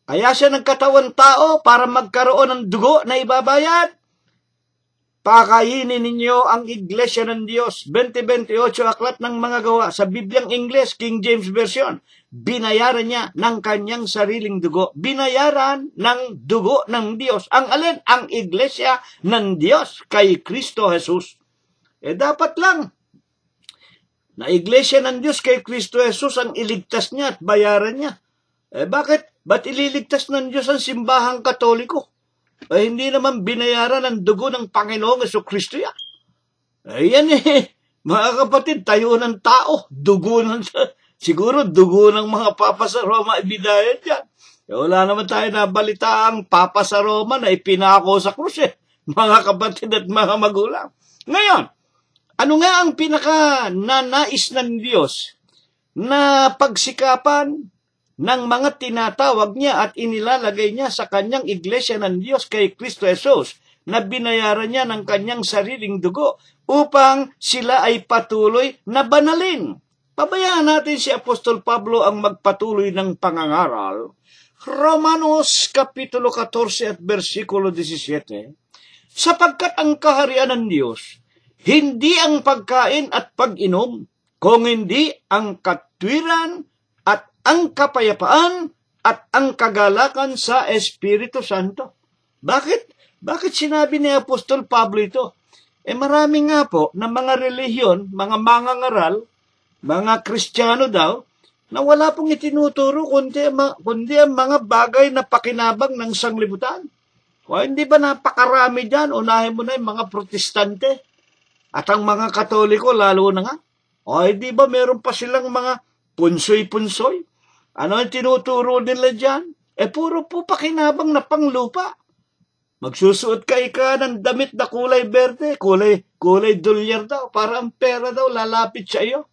Kaya siya nagkatawan tao para magkaroon ng dugo na ibabayad. Pakainin ninyo ang iglesia ng Diyos. 20:28, aklat ng mga gawa. Sa Bibliang Ingles, King James Version, binayaran niya ng kanyang sariling dugo. Binayaran ng dugo ng Diyos. Ang alin? Ang iglesia ng Diyos kay Kristo Jesus. Dapat lang na iglesia ng Diyos kay Kristo Jesus ang iligtas niya at bayaran niya. Bakit? Ba't ililigtas ng Diyos ang simbahang Katoliko? Hindi naman binayaran ng dugo ng Panginoong Jesucristo yan. Yan mga kapatid, tayo ng tao, siguro dugo ng mga papa sa Roma ibinayad yan. Wala naman tayo nabalita ang papa sa Roma na ipinako sa krus mga kapatid at mga magulang. Ngayon, ano nga ang pinaka-nanais ng Diyos na pagsikapan ng mga tinatawag niya at inilalagay niya sa kanyang iglesia ng Diyos kay Kristo Jesus na binayaran niya ng kanyang sariling dugo upang sila ay patuloy na banalin. Pabayaan natin si Apostol Pablo ang magpatuloy ng pangangaral. Romanos Kapitulo 14 at versikulo 17, sapagkat ang kaharian ng Diyos, hindi ang pagkain at pag-inom, kung hindi ang katwiran at ang kapayapaan at ang kagalakan sa Espiritu Santo. Bakit? Bakit sinabi ni Apostol Pablo ito? Marami nga po na mga relihiyon, mga mangangaral, mga Kristiyano daw, na wala pong itinuturo kundi ang mga bagay na pakinabang ng sanglibutan. O hindi ba napakarami dyan? Unahin mo na yung mga Protestante at ang mga Katoliko lalo na nga. O hindi ba meron pa silang mga punsoy-punsoy? Ano ang tinuturo nila dyan? Puro po pakinabang na panglupa. Magsusuot ka ng damit na kulay berde, kulay dolyar daw, para ang pera daw lalapit sa iyo.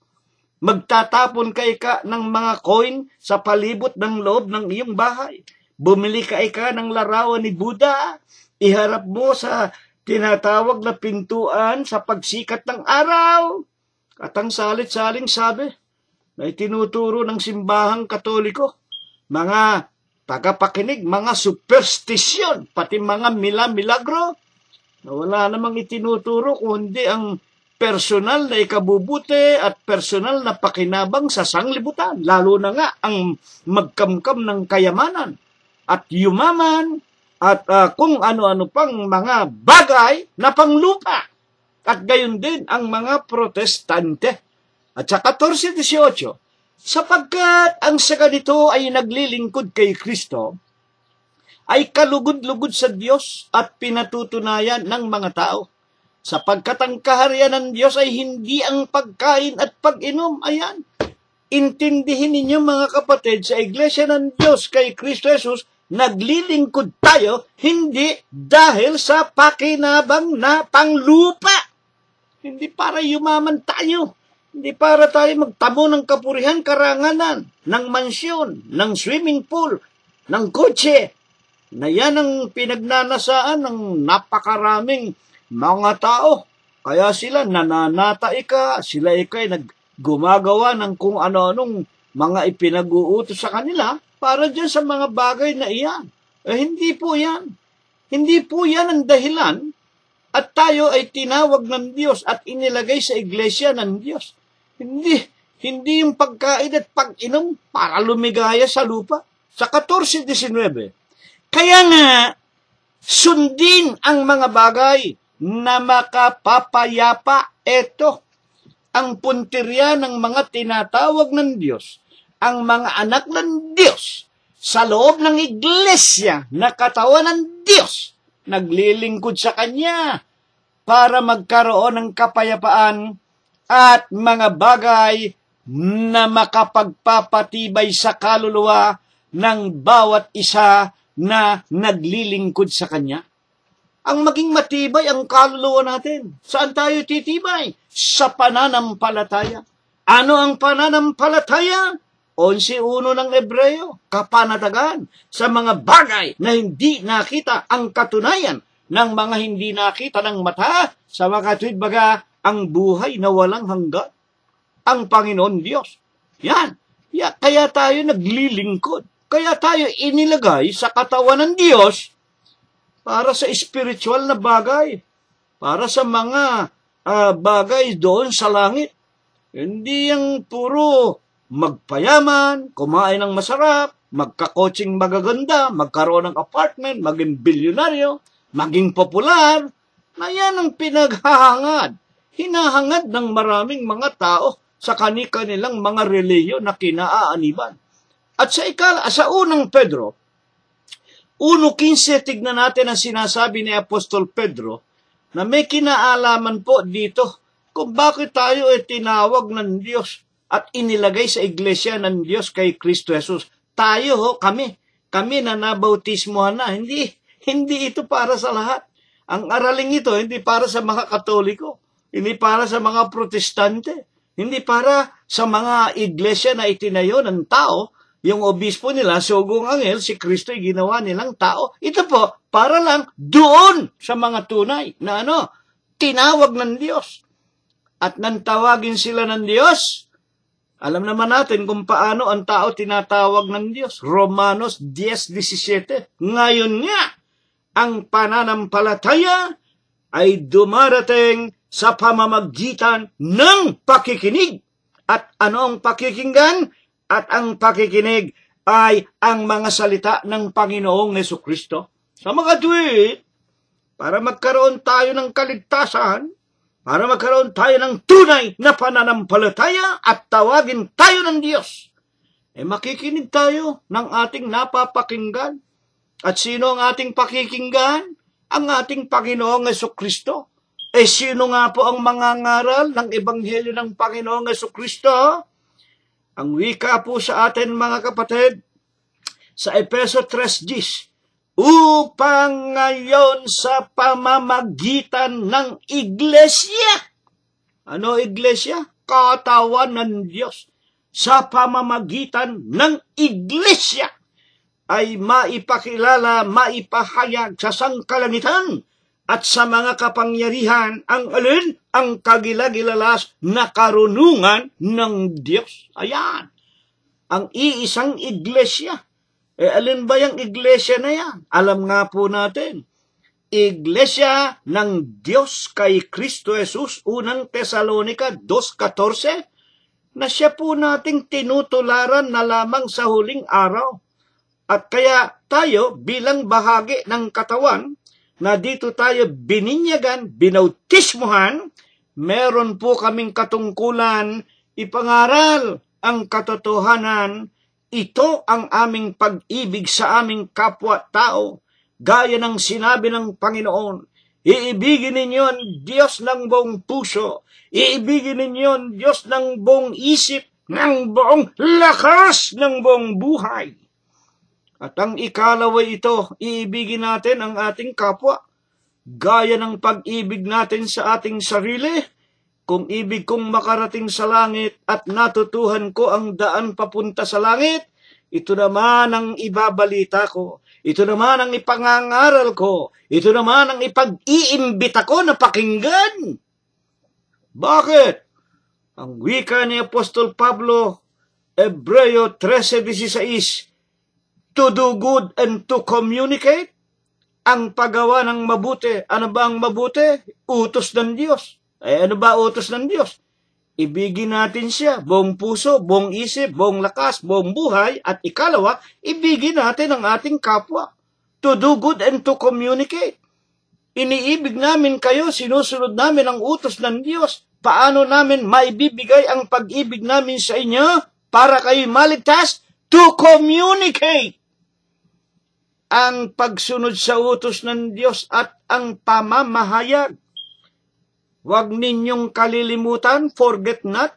Magtatapon ka ng mga coin sa palibot ng loob ng iyong bahay. Bumili ka ng larawan ni Buddha, iharap mo sa tinatawag na pintuan sa pagsikat ng araw. At ang salit-saling sabi na itinuturo ng simbahang Katoliko, mga tagapakinig, mga superstisyon, pati mga milagro, na wala namang itinuturo kundi ang personal na ikabubuti at personal na pakinabang sa sanglibutan, lalo na nga ang magkamkam ng kayamanan at yumaman at kung ano-ano pang mga bagay na panglupa. At gayon din ang mga Protestante. At sa 14:18, sapagkat ang sa ganito ay naglilingkod kay Kristo, ay kalugod-lugod sa Diyos at pinatutunayan ng mga tao. Sapagkat ang kaharian ng Diyos ay hindi ang pagkain at pag-inom. Ayan. Intindihin ninyo mga kapatid, sa iglesia ng Diyos kay Kristo Jesus, naglilingkod tayo hindi dahil sa pakinabang na panglupa. Hindi para yumaman tayo. Hindi para tayo magtamo ng kapurihan, karanganan, ng mansyon, ng swimming pool, ng kotse. Na yan ang pinagnanasaan ng napakaraming mga tao. Kaya sila nananataika, sila ikay naggumagawa ng kung ano-anong mga ipinag-uutos sa kanila para dyan sa mga bagay na iyan. Hindi po yan. Hindi po yan ang dahilan at tayo ay tinawag ng Diyos at inilagay sa iglesia ng Diyos. Hindi yung pagkain at pag-inom para lumigaya sa lupa. Sa 14:19, kaya nga, sundin ang mga bagay na makapapayapa. Ito, ang puntirya ng mga tinatawag ng Diyos, ang mga anak ng Diyos, sa loob ng iglesia na katawan ng Diyos, naglilingkod sa Kanya para magkaroon ng kapayapaan at mga bagay na makapagpapatibay sa kaluluwa ng bawat isa na naglilingkod sa Kanya. ang maging matibay ang kaluluwa natin. Saan tayo titibay? Sa pananampalataya. Ano ang pananampalataya? 11:1 ng Hebreo, kapanatagan sa mga bagay na hindi nakita, ang katunayan ng mga hindi nakita ng mata, sa mga tuwid baga, ang buhay na walang hanggan, ang Panginoon Diyos. Yan. Kaya tayo naglilingkod. Kaya tayo inilagay sa katawan ng Diyos para sa spiritual na bagay, para sa mga bagay doon sa langit. Hindi yung puro magpayaman, kumain ng masarap, magkakotsing magaganda, magkaroon ng apartment, maging bilyonaryo, maging popular, na yan ang pinaghahangad. Hinahangad ng maraming mga tao sa kanilang mga relihiyon na kinaaaniban. At sa unang Pedro, 1:15, tignan natin ang sinasabi ni Apostol Pedro na may kinaalaman po dito kung bakit tayo ay tinawag ng Diyos at inilagay sa iglesia ng Diyos kay Kristo Jesus. Tayo, kami na nabautismohan na, hindi ito para sa lahat. Ang araling ito, hindi para sa mga Katoliko, hindi para sa mga Protestante, hindi para sa mga iglesia na itinayo ng tao. Yung obispo nila, sugong anghel, si Kristo ay ginawa nilang tao. Ito po, para lang doon sa mga tunay na tinawag ng Diyos. At nang tawagin sila ng Diyos, alam naman natin kung paano ang tao tinatawag ng Diyos. Romanos 10:17. Ngayon nga, ang pananampalataya ay dumarating sa pamamagitan ng pakikinig. At ano ang pakikinggan? At ang pakikinig ay ang mga salita ng Panginoong Jesucristo. Sa mga tuwid, para magkaroon tayo ng kaligtasan, para magkaroon tayo ng tunay na pananampalataya at tawagin tayo ng Diyos, makikinig tayo ng ating napapakinggan. At sino ang ating pakikinggan? Ang ating Panginoong Jesucristo. Sino nga po ang mangangaral ng Ebanghelyo ng Panginoong Jesucristo? Ang wika po sa atin, mga kapatid, sa Efeso 3:10, upang ngayon sa pamamagitan ng iglesia. Ano iglesia? Katawan ng Diyos. Sa pamamagitan ng iglesia ay maipakilala, maipahayag sa sangkalangitan at sa mga kapangyarihan ang alin? Ang kagilagilalas na karunungan ng Diyos. Ayan. Ang iisang iglesia. Alin ba yung iglesia na yan? Alam nga po natin. Iglesia ng Diyos kay Kristo Jesus, unang Tesalonica 2:14, na siya po nating tinutularan na lamang sa huling araw. At kaya tayo bilang bahagi ng katawan, na dito tayo bininyagan, binautismuhan, meron po kaming katungkulan, ipangaral ang katotohanan. Ito ang aming pag-ibig sa aming kapwa-tao. Gaya ng sinabi ng Panginoon, iibigin ninyo ang Diyos ng buong puso, iibigin ninyo ang Diyos ng buong isip, ng buong lakas, ng buong buhay. At ang ikalaway ito, iibigin natin ang ating kapwa, gaya ng pag-ibig natin sa ating sarili. Kung ibig kong makarating sa langit at natutuhan ko ang daan papunta sa langit, ito naman ang ibabalita ko. Ito naman ang ipangangaral ko. Ito naman ang ipag-iimbita ko na pakinggan. Bakit? Ang wika ni Apostol Pablo, Hebreo 13:16, to do good and to communicate, ang paggawa ng mabuti. Ano ba ang mabuti? Utos ng Diyos. Ano ba utos ng Diyos? Ibigin natin siya, buong puso, buong isip, buong lakas, buong buhay. At ikalawa, ibigin natin ang ating kapwa. To do good and to communicate. Iniibig namin kayo, sinusunod namin ang utos ng Diyos. Paano namin maibibigay ang pag-ibig namin sa inyo para kayo maligtas? To communicate ang pagsunod sa utos ng Diyos at ang pamamahayag. Huwag ninyong kalilimutan, forget not,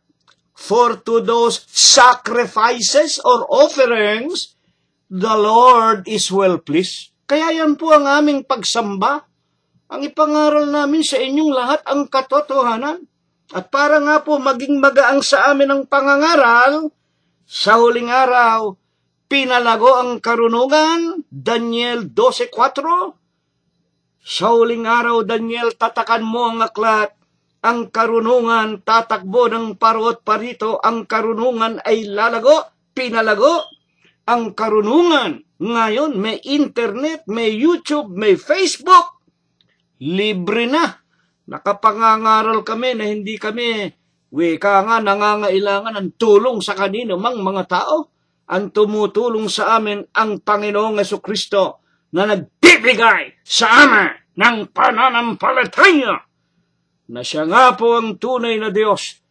for to those sacrifices or offerings, the Lord is well pleased. Kaya yan po ang aming pagsamba. ang ipangaral namin sa inyong lahat ang katotohanan. At para nga po maging magaang sa amin ang pangangaral, sa huling araw, pinalago ang karunungan, Daniel 12:4. Sa huling araw, Daniel, tatakan mo ang aklat. Ang karunungan tatakbo ng parot parito. Ang karunungan ay lalago, pinalago. Ang karunungan ngayon may internet, may YouTube, may Facebook. Libre na. Nakapangangaral kami na hindi kami nangangailangan ng tulong sa kanino mang mga tao. Ang tumutulong sa amin ang Panginoong Jesucristo na nagbibigay sa amin ng pananampalataya na siya nga po ang tunay na Diyos,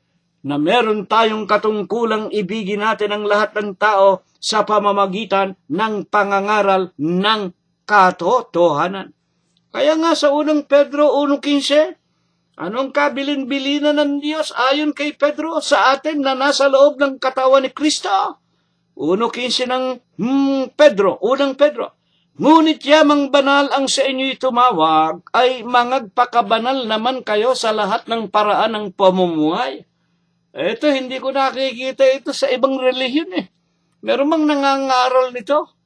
na meron tayong katungkulang ibigin natin ang lahat ng tao sa pamamagitan ng pangangaral ng katotohanan. Kaya nga sa unang Pedro 1:15, anong kabilin-bilinan ng Diyos ayon kay Pedro sa atin na nasa loob ng katawan ni Kristo? 1:15 ng unang Pedro. Ngunit yamang banal ang sa inyo'y tumawag, ay mangagpakabanal naman kayo sa lahat ng paraan ng pamumuhay. Ito, hindi ko nakikita ito sa ibang relihiyon eh. Meron mang nangangaral nito.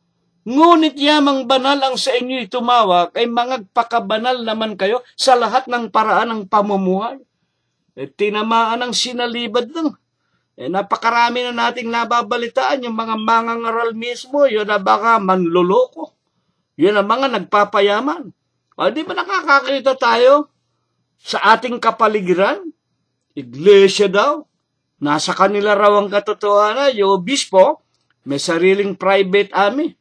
Ngunit yamang banal ang sa inyo'y tumawag, ay mangagpakabanal naman kayo sa lahat ng paraan ng pamumuhay. Tinamaan ang sinalibad ng. Napakarami na nating nababalitaan yung mga mangangaral mismo, yun na baka manluloko. Yun ang mga nagpapayaman. Di ba nakakakita tayo sa ating kapaligiran? Iglesia daw. Nasa kanila raw ang katotohanan. Yung obispo, may sariling private army.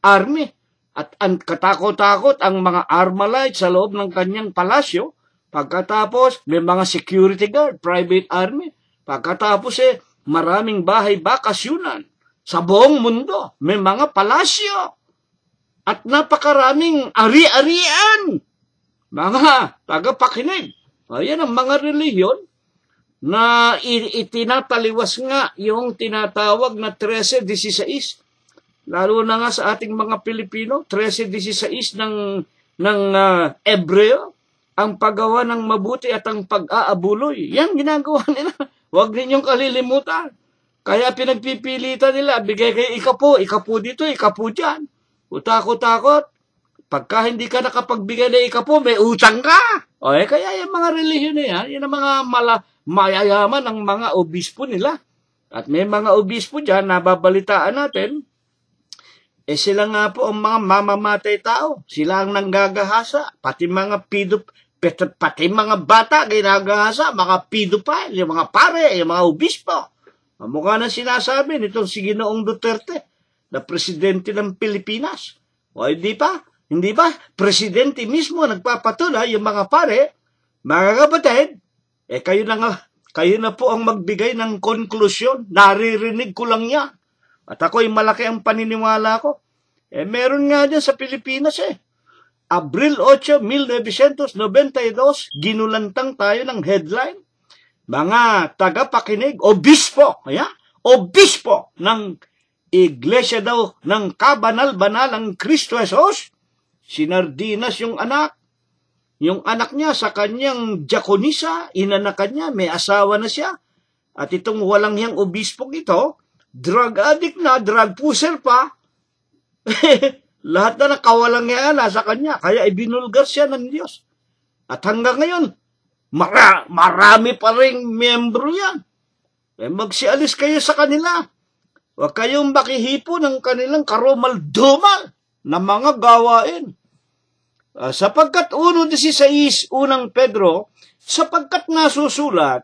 At ang katakot-takot ang mga Armalite sa loob ng kanyang palasyo. Pagkatapos, may mga security guard, private army. Pagkatapos maraming bahay bakasyunan. Sa buong mundo, may mga palasyo. At napakaraming ari-arian. Mga tagapakinig. Ayan ang mga relihiyon na itinataliwas nga yung tinatawag na 13-16. Lalo na nga sa ating mga Pilipino, 13-16 ng Ebreo, ang paggawa ng mabuti at ang pag-aabuloy. Yan ginagawa nila. Huwag ninyong kalilimutan. Kaya pinagpipilitan nila, bigay kayo ikapo dito, ikapo dyan. Utakot-takot. Pagka hindi ka nakapagbigay na ikapo, may utang ka. Kaya yung mga relihiyon na yan, yung mga mayayaman ng mga obispo nila. At may mga obispo dyan, nababalitaan natin, sila nga po ang mga mamamatay tao. Sila ang nanggagahasa. Pati mga mga bata ginagahasa, mga pedophile, yung mga pare, yung mga obispo. Mukha na sinasabi nitong si Ginoong Duterte, na presidente ng Pilipinas. Hindi ba? Presidente mismo nagpapatunay yung mga pare, mga kapatid, kayo na po ang magbigay ng konklusyon. Naririnig ko lang yan. At ako'y malaki ang paniniwala ko. Meron nga dyan sa Pilipinas Abril 8, 1992, ginulantang tayo ng headline. Mga tagapakinig, obispo ng Iglesia daw ng kabanal-banalang Kristo Jesus. Sinardinas yung anak. Yung anak niya sa kanyang diakonisa, inanakan niya, may asawa na siya. At itong walang hiyang obispong ito, drug addict na, drug pusher pa. Lahat na nakawalang hiyang sa kanya. Kaya ibinulgar siya ng Diyos. At hanggang ngayon, marami pa rin membro yan. Magsialis kayo sa kanila. Huwag kayong makihipo ng kanilang karumal-dumal na mga gawain. Sapagkat 1:16, unang Pedro, sapagkat nasusulat,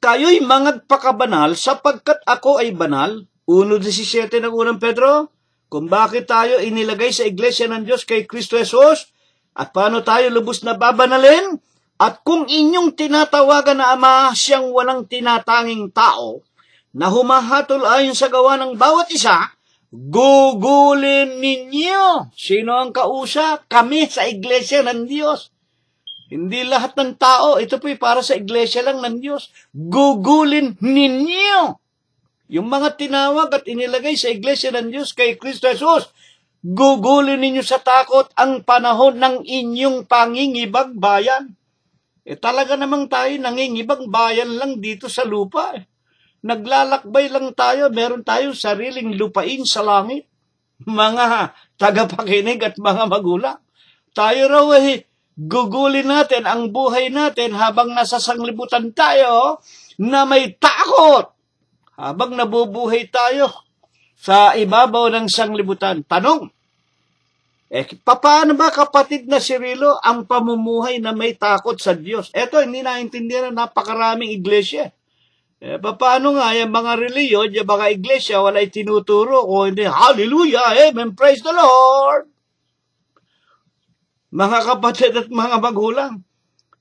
kayo'y mangagpakabanal sapagkat ako ay banal. 1:17 ng unang Pedro, kung bakit tayo inilagay sa Iglesia ng Diyos kay Kristo Jesus at paano tayo lubos na babanalin. At kung inyong tinatawagan na Ama, siyang walang tinatanging tao, na humahatol ayon sa gawa ng bawat isa, gugulin ninyo. Sino ang kausap? Kami sa Iglesia ng Diyos. Hindi lahat ng tao. Ito po'y para sa Iglesia lang ng Diyos. Gugulin ninyo. Yung mga tinawag at inilagay sa Iglesia ng Diyos kay Kristo Jesus, Gugulin ninyo sa takot ang panahon ng inyong pangingibang bayan. Talaga namang tayo nangingibang bayan lang dito sa lupa. Naglalakbay lang tayo, meron tayong sariling lupain sa langit. Mga tagapakinig at mga magulang. Tayo raw gugulin natin ang buhay natin habang nasa sanglibutan tayo na may takot. Habang nabubuhay tayo sa ibabaw ng sanglibutan. Tanong, paano ba kapatid na Cirilo ang pamumuhay na may takot sa Diyos? Ito, hindi naintindihan ng napakaraming iglesia. Paano nga yung mga reliyon, yung mga iglesia, wala itinuturo o hindi, hallelujah, amen, praise the Lord. Mga kapatid at mga magulang,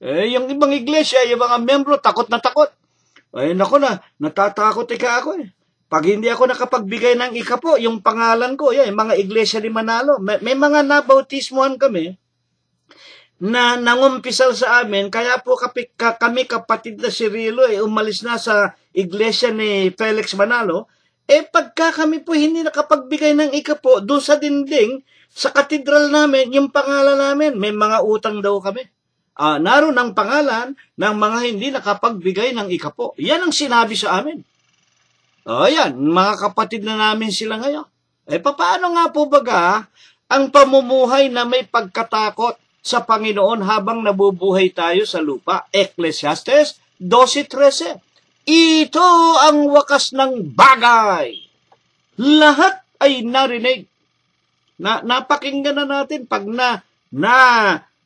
yung ibang iglesia, yung mga membro, takot na takot. Naku na, natatakot ako Pag hindi ako nakapagbigay ng ikapo, yung pangalan ko, yung mga iglesia ni Manalo, may mga nabautismuhan kami na nangumpisal sa amin, kaya po kami kapatid na Cirilo, umalis na sa iglesia ni Felix Manalo, pagka kami po hindi nakapagbigay ng ikapo, doon sa dinding, sa katedral namin, yung pangalan namin, may mga utang daw kami. Naroon ang pangalan ng mga hindi nakapagbigay ng ikapo. Yan ang sinabi sa amin. Yan, mga kapatid na namin sila ngayon. Paano nga po baga ang pamumuhay na may pagkatakot sa Panginoon habang nabubuhay tayo sa lupa? Ecclesiastes 12:13. Ito ang wakas ng bagay. Lahat ay narinig. Napakinggan na natin pag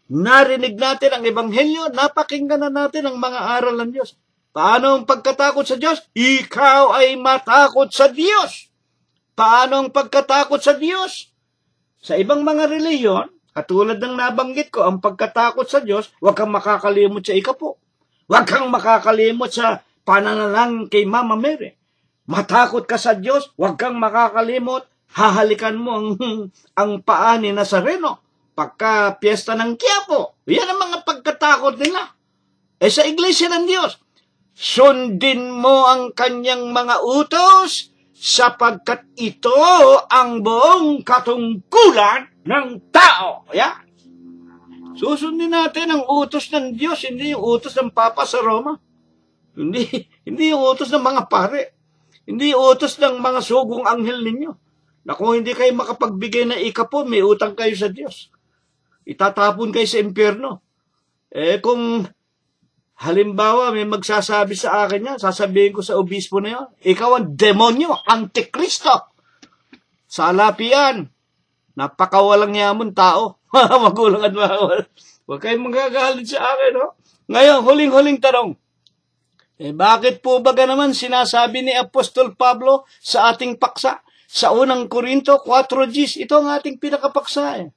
narinig natin ang Ebanghelyo, napakinggan na natin ang mga aral ng Diyos. Paano ang pagkatakot sa Diyos? Ikaw ay matakot sa Diyos. Paano ang pagkatakot sa Diyos? Sa ibang mga reliyon, katulad ng nabanggit ko, ang pagkatakot sa Diyos, huwag kang makakalimot sa ikapo. Huwag kang makakalimot sa pananalang kay Mama Mary. Matakot ka sa Diyos, huwag kang makakalimot, hahalikan mo ang paa ni Nazareno pagka piyesta ng Quiapo. Yan ang mga pagkatakot nila. Sa Iglesia ng Diyos, sundin mo ang kanyang mga utos sapagkat ito ang buong katungkulan ng tao. Yan. Susundin natin ang utos ng Diyos, hindi yung utos ng Papa sa Roma. Hindi yung utos ng mga pare. Hindi yung utos ng mga sugong anghel ninyo. Na kung hindi kayo makapagbigay na ikapo, may utang kayo sa Diyos. Itatapon kayo sa impyerno. Kung halimbawa may magsasabi sa akin yan, sasabihin ko sa obispo na yun, ikaw ang demonyo, antikristo. Sa alapian, napakawalang yamon tao. Magulang at mahal. Huwag kayong magagalit sa akin, no? Ngayon, huling-huling tanong. Bakit po ba naman sinasabi ni Apostol Pablo sa ating paksa? Sa unang Korinto 4:10, ito ang ating pinakapaksa.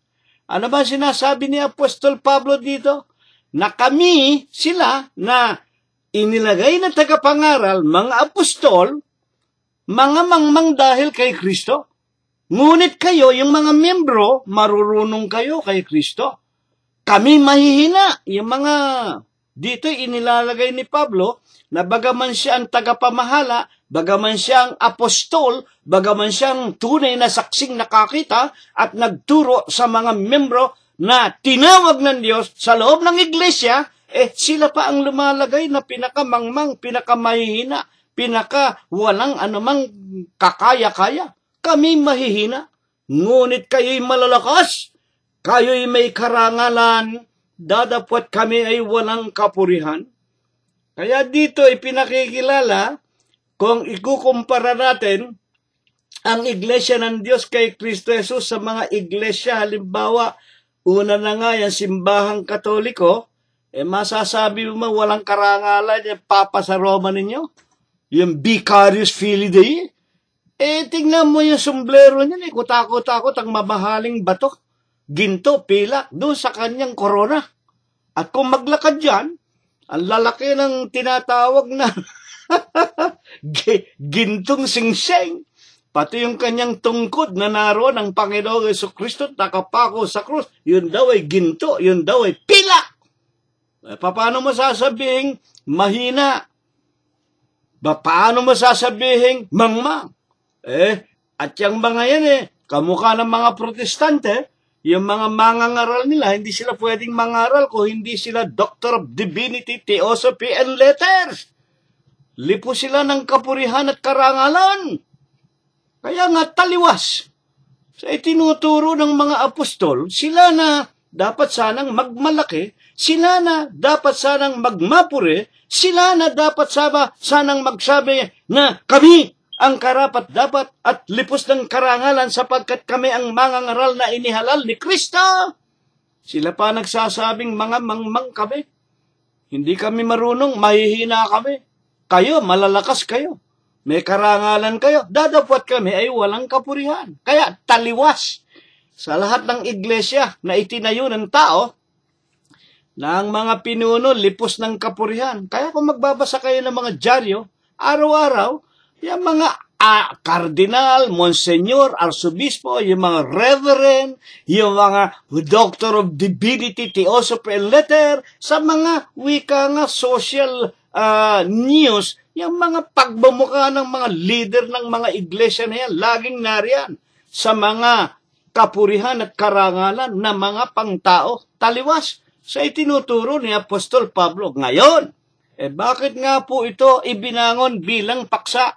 Ano ba sinasabi ni Apostol Pablo dito? Na kami, sila, na inilagay na tagapangaral, mga apostol, mga mangmang dahil kay Kristo. Ngunit kayo, yung mga membro, marurunong kayo kay Kristo. Kami mahihina. Yung mga dito inilalagay ni Pablo na bagaman siya ang tagapamahala, bagaman siya ang apostol, bagaman siya ang tunay na saksing nakakita at nagturo sa mga membro na tinawag ng Diyos sa loob ng iglesia, sila pa ang lumalagay na pinakamangmang, pinakamahihina, walang anumang kakaya-kaya. Kami mahihina, ngunit kayo'y malalakas, kayo'y may karangalan, dadapwat kami ay walang kapurihan. Kaya dito ipinakikilala, kung ikukumpara natin ang iglesia ng Diyos kay Kristo Jesus sa mga iglesia, halimbawa, una na nga yung simbahang Katoliko, masasabi mo walang karangalan yung Papa sa Roma ninyo? Yung Vicarius Filii Dei? Tingnan mo yung sombrero niya, kutakot-takot ang mamahaling bato, ginto, pilak, doon sa kanyang korona. At kung maglakad dyan, ang lalaki ng tinatawag na gintong singseng, pati yung kanyang tungkod na naroon ang Panginoong Jesucristo nakapako sa krus, yun daw ay ginto, yun daw ay pilak. Paano mo sasabihin mahina? Paano mo sasabihin mangmang? At yung mga yan Kamukha ng mga protestante, yung mga mangangaral nila, hindi sila pwedeng mangaral kung hindi sila Doctor of Divinity, Theosophy, and Letters. Lipo sila ng kapurihan at karangalan. Kaya nga taliwas. Sa itinuturo ng mga apostol, sila na dapat sanang magmalaki, sila na dapat sanang magmapure, sila na dapat sanang magsabi na kami ang karapat dapat at lipos ng karangalan sapagkat kami ang mangangaral na inihalal ni Kristo. Sila pa nagsasabing mga mangmang kami. Hindi kami marunong, mahihina kami. Kayo, malalakas kayo. May karangalan kayo. Dadapwat kami ay walang kapurihan. Kaya taliwas sa lahat ng iglesia na itinayo ng tao na ang mga pinuno lipos ng kapurihan. Kaya kung magbabasa kayo ng mga dyaryo, araw-araw, yung mga kardinal, monsenyor, arsobispo, yung mga reverend, yung mga doctor of divinity, theosophy, and letter, sa mga wika nga social news, yung mga pagbumuka ng mga leader ng mga iglesia na yan, laging nariyan sa mga kapurihan at karangalan na mga pangtao. Taliwas sa itinuturo ni Apostol Pablo. Ngayon, bakit nga po ito ibinangon bilang paksa?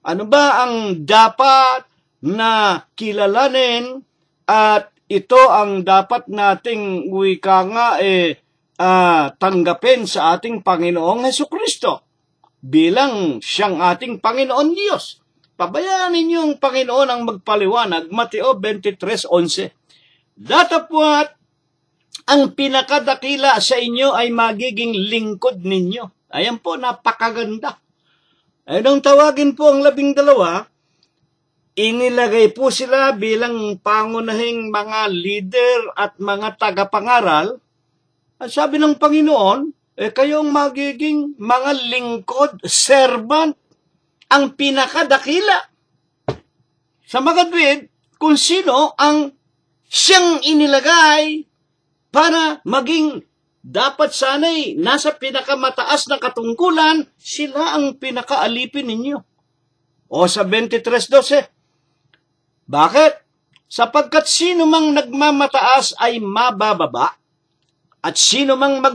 Ano ba ang dapat na kilalanin at ito ang dapat nating wika nga tanggapin sa ating Panginoong Hesukristo bilang siyang ating Panginoon Diyos. Pabayaan ninyo ang Panginoon ang magpaliwanag, Mateo 23:11. Datapwat ang pinakadakila sa inyo ay magiging lingkod ninyo. Ayan po, napakaganda. Ay nung tawagin po ang 12, inilagay po sila bilang pangunahing mga leader at mga tagapangaral. At sabi ng Panginoon, kayong magiging mga lingkod, servant, ang pinakadakila. Sa magadwid, kung sino ang siyang inilagay para maging dapat sana'y nasa pinakamataas na katungkulan, sila ang pinakaalipin ninyo. O sa 23:12, bakit? Sapagkat sino mang nagmamataas ay mabababa, at sino mang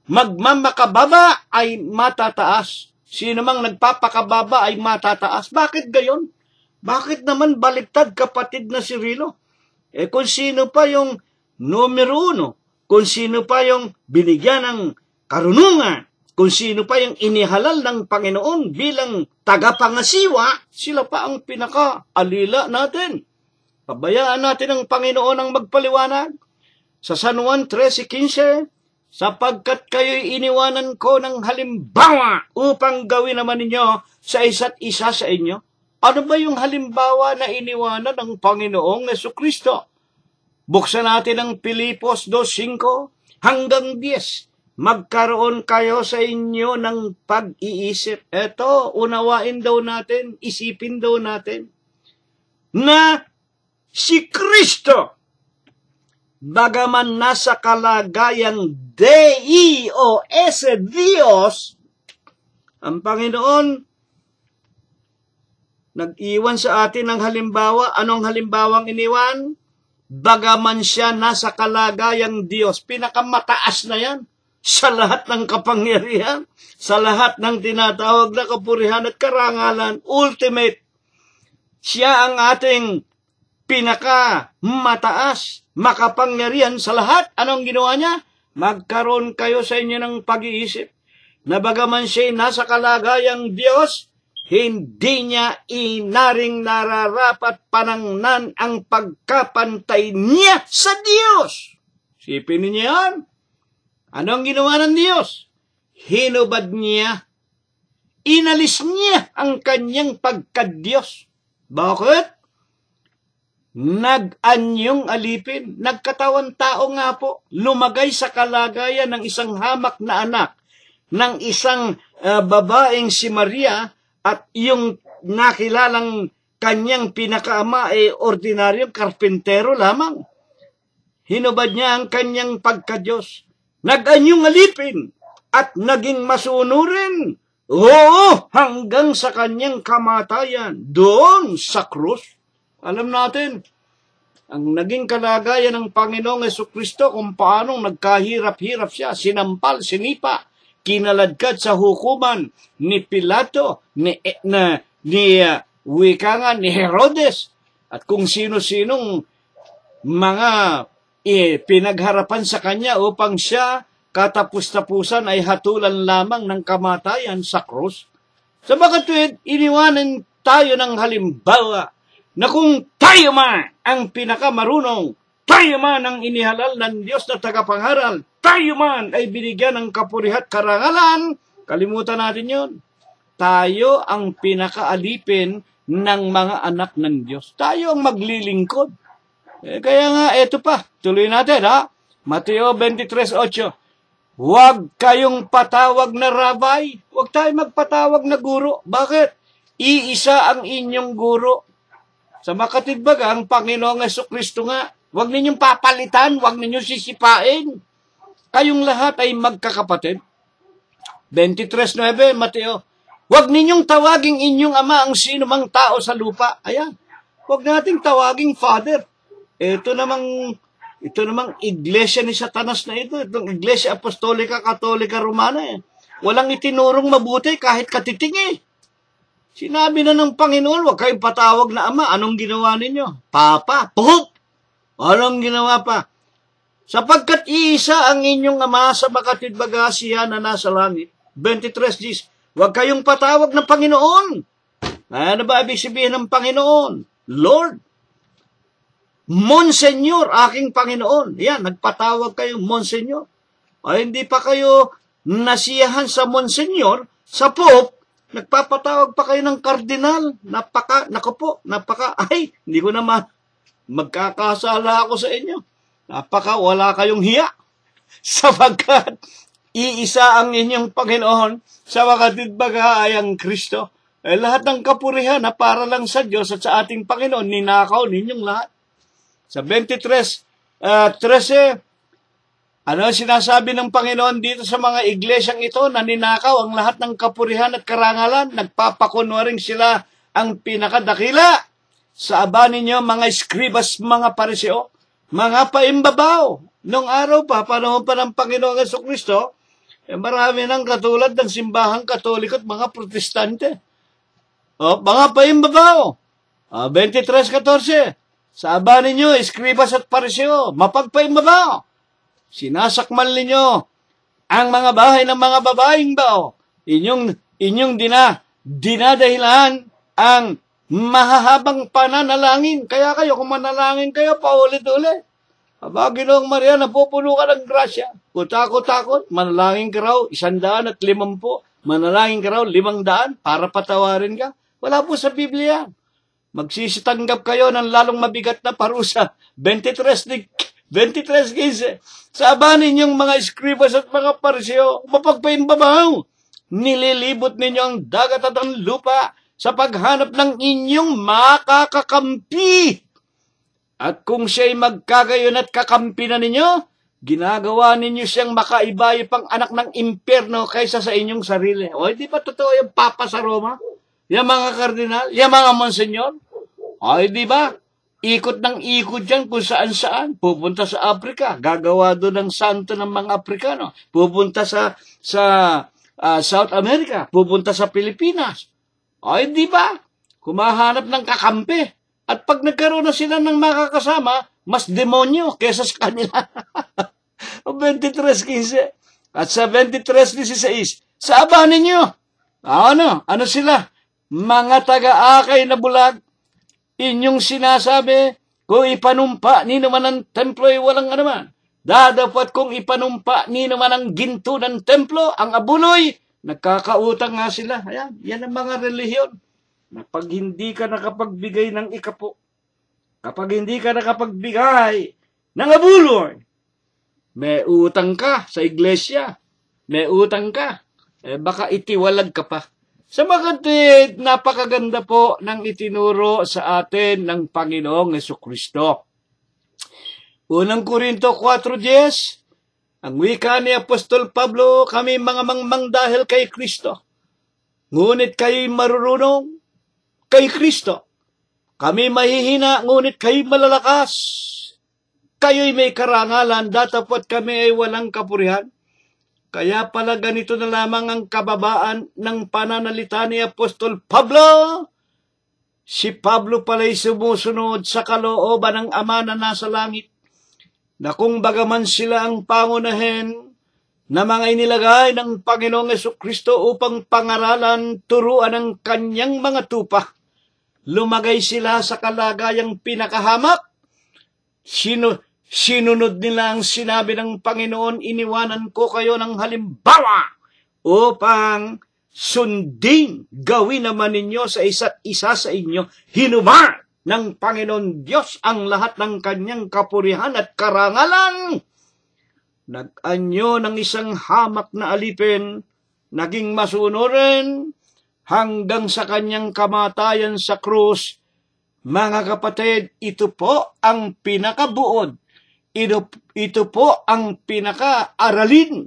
magmamakababa ay matataas. Sino mang nagpapakababa ay matataas. Bakit gayon? Bakit naman baliktad, kapatid na si Rilo? Kung sino pa yung numero 1, kung sino pa yung binigyan ng karunungan, kung sino pa yung inihalal ng Panginoon bilang tagapangasiwa, sila pa ang pinaka-alila natin. Pabayaan natin ang Panginoon ang magpaliwanag. Sa San Juan 13:15, sapagkat kayo'y iniwanan ko ng halimbawa upang gawin naman ninyo sa isa't isa sa inyo. Ano ba yung halimbawa na iniwanan ng Panginoong Hesukristo? Buksan natin ang Pilipos 2:5 hanggang 10. Magkaroon kayo sa inyo ng pag-iisip. Eto, unawain daw natin, isipin daw natin, na si Kristo, bagaman nasa kalagayang Dei o ese Dios, ang Panginoon nag-iwan sa atin ng halimbawa. Anong halimbawang iniwan? Bagaman siya nasa kalagayang Diyos, pinakamataas na yan sa lahat ng kapangyarihan, sa lahat ng tinatawag na kapurihan at karangalan, ultimate. Siya ang ating pinakamataas, makapangyarihan sa lahat. Anong ginawa niya? Magkaroon kayo sa inyo ng pag-iisip na bagaman siya nasa kalagayang Diyos, hindi niya inaring nararapat panangnan ang pagkapantay niya sa Diyos. Sipin niyo yan. Anong ginawa ng Diyos? Hinubad niya. Inalis niya ang kanyang pagka-Diyos. Bakit? Nag-anyong alipin. Nagkatawan tao nga po. Lumagay sa kalagayan ng isang hamak na anak ng isang babaeng si Maria. At yung nakilalang kanyang pinakaama ay ordinaryong karpintero lamang. Hinubad niya ang kanyang pagka-Diyos. Nag-anyong alipin at naging masunurin. Oo, hanggang sa kanyang kamatayan doon sa krus. Alam natin, ang naging kalagayan ng Panginoong Jesucristo kung paano nagkahirap-hirap siya, sinampal, sinipa, kinaladkad sa hukuman ni Pilato, ni Herodes, at kung sino-sinong mga pinagharapan sa kanya upang siya katapus-tapusan ay hatulan lamang ng kamatayan sa krus. Sa bakatwid, iniwanan tayo ng halimbawa na kung tayo man ang pinakamarunong, tayo man ang inihalal ng Diyos na tagapangharal, tayo man ay binigyan ng kapurihat karangalan, kalimutan natin yun. Tayo ang pinakaalipin ng mga anak ng Diyos. Tayo ang maglilingkod. Kaya nga, eto pa, tuloy natin ha. Mateo 23:8. Huwag kayong patawag na rabay. Huwag tayo magpatawag na guro. Bakit? Iisa ang inyong guro. Sa makatibag, ang Panginoong Jesucristo nga, huwag ninyong papalitan, huwag ninyong sisipain. Kayong lahat ay magkakapatid. 23:9, Mateo. Huwag ninyong tawaging inyong ama ang sino mang tao sa lupa. Ayan. Huwag nating tawaging Father. Ito namang iglesia ni Satanas na ito. Itong iglesia apostolika, katolika, romana. Walang itinurong mabuti kahit katiting eh. Sinabi na ng Panginoon, huwag kayong patawag na ama. Anong ginawa ninyo? Papa, puhok! Anong ginawa pa? Sapagkat iisa ang inyong ama sa makatidbaga siya na nasa langit. 23:10. Huwag kayong patawag ng Panginoon. Ano ba ibig sabihin ng Panginoon? Lord. Monsenyor, aking Panginoon. Yan, nagpatawag kayo, Monsenyor. Ay, hindi pa kayo nasiyahan sa Monsenyor, sa Pope, nagpapatawag pa kayo ng Kardinal. Hindi ko naman, magkakasala ako sa inyo. Wala kayong hiya. Sapagkat, iisa ang inyong Panginoon, sa makatidbaga ay ang Kristo. Lahat ng kapurihan na para lang sa Diyos at sa ating Panginoon, ninakaw ninyong lahat. Sa 23:13, ano sinasabi ng Panginoon dito sa mga iglesyang ito na ninakaw ang lahat ng kapurihan at karangalan? Nagpapakunwaring sila ang pinakadakila. Sa aba ninyo, mga eskribas, mga pariseo, mga paimbabaw. Noong araw pa, panahon pa ng Panginoong Jesucristo, marami ng katulad ng simbahang Katoliko at mga Protestante. Mga paimbabaw. 23:14. Sa aba ninyo, eskribas at pariseo, mapagpaimbabaw. Sinasakmal ninyo ang mga bahay ng mga babaeng bao. Inyong dinadahilan ang mahahabang pananalangin. Kaya kayo, kung manalangin kayo, paulit-ulit. Aba, Ginoong Maria, napupuno ka ng grasya. Kutakot-takot, manalangin ka raw, 150. Manalangin ka raw, 500 para patawarin ka. Wala po sa Biblia. Magsisitanggap kayo ng lalong mabigat na parusa. 23:15. Sa aba ninyong mga eskribas at mga pariseo, mapagpaimbabaw. Nililibot ninyo ang dagat at ang lupa sa paghanap ng inyong makakakampi. At kung siya'y magkagayon at kakampi na ninyo, ginagawa ninyo siyang makaibayo pang anak ng impyerno kaysa sa inyong sarili. O, hindi ba totoo yung Papa sa Roma? Yung mga kardinal, yung mga monsenyor, ay di ba? Ikot ng ikot dyan kung saan-saan. Pupunta sa Africa, gagawa doon ng santo ng mga Afrikano. Pupunta sa South America, pupunta sa Pilipinas. Ay di ba? Kumahanap ng kakampi. At pag nagkaroon na sila ng makakasama, mas demonyo kesa sa kanila. 23:15. At sa 23:16, sa aba ninyo, ano sila? Mga taga-akay na bulag, inyong sinasabi, kung ipanumpa ni naman ang templo ay walang anuman. Dapat kung ipanumpa ni naman ang ginto ng templo, ang abuloy, nagkakautang nga sila. Ayan, yan ang mga relihiyon. Na pag hindi ka nakapagbigay ng ikapo, kapag hindi ka nakapagbigay ng abuloy, may utang ka sa iglesia, may utang ka, baka itiwalag ka pa. Sa makatid, napakaganda po ng itinuro sa atin ng Panginoong Jesucristo. Unang Korinto 4:10, ang wika ni Apostol Pablo, kami mga mangmang dahil kay Kristo. Ngunit kayo'y marurunong kay Kristo. Kami mahihina, ngunit kayo'y malalakas. Kayo'y may karangalan, datapwat kami ay walang kapurihan. Kaya pala ganito na lamang ang kababaan ng pananalita ni Apostol Pablo. Si Pablo pala'y sumusunod sa kalooban ng Ama na nasa langit, na kung bagaman sila ang pangunahin na mga inilagay ng Panginoong Jesucristo upang pangaralan, turuan ang kanyang mga tupa, lumagay sila sa kalagayang pinakahamak. Sinunod nila ang sinabi ng Panginoon, iniwanan ko kayo ng halimbawa upang sundin, gawin naman ninyo sa isa't isa sa inyo. Hinubad ng Panginoon Diyos ang lahat ng kanyang kapurihan at karangalan. Nag-anyo ng isang hamak na alipin, naging masunurin hanggang sa kanyang kamatayan sa krus. Mga kapatid, ito po ang pinakabuod. Ito po ang pinaka-aralin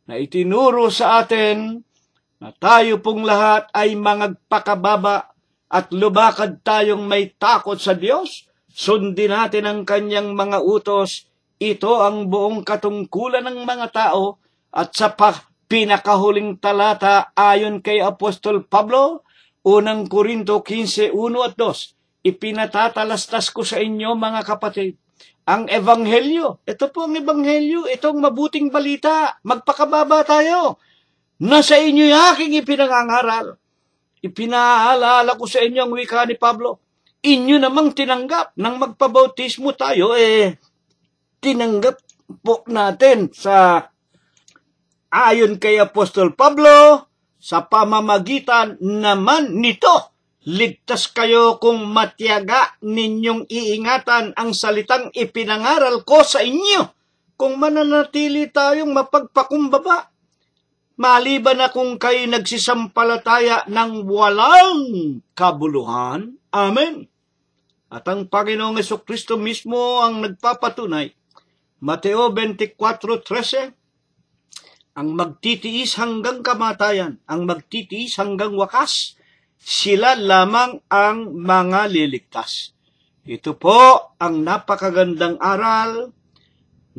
na itinuro sa atin na tayo pong lahat ay mangagpakababa at lubakad tayong may takot sa Diyos. Sundin natin ang kanyang mga utos. Ito ang buong katungkulan ng mga tao. At sa pinakahuling talata ayon kay Apostol Pablo, unang Korinto 15:1 at 2, ipinatatalastas ko sa inyo mga kapatid, ang ebanghelyo. Ito po ang ebanghelyo, itong mabuting balita. Magpakababa tayo. Nasa inyo yung aking ipinangangaral. Ipinaalala ko sa inyo ang wika ni Pablo. Inyo namang tinanggap nang magpabautismo tayo, tinanggap po natin sa ayon kay Apostol Pablo, sa pamamagitan naman nito, ligtas kayo kung matiyaga ninyong iingatan ang salitang ipinangaral ko sa inyo, kung mananatili tayong mapagpakumbaba, maliban na kung kayo nagsisampalataya ng walang kabuluhan. Amen. At ang Panginoong Jesucristo mismo ang nagpapatunay. Mateo 24:13, ang magtitiis hanggang kamatayan, ang magtitiis hanggang wakas, sila lamang ang mga liligtas. Ito po ang napakagandang aral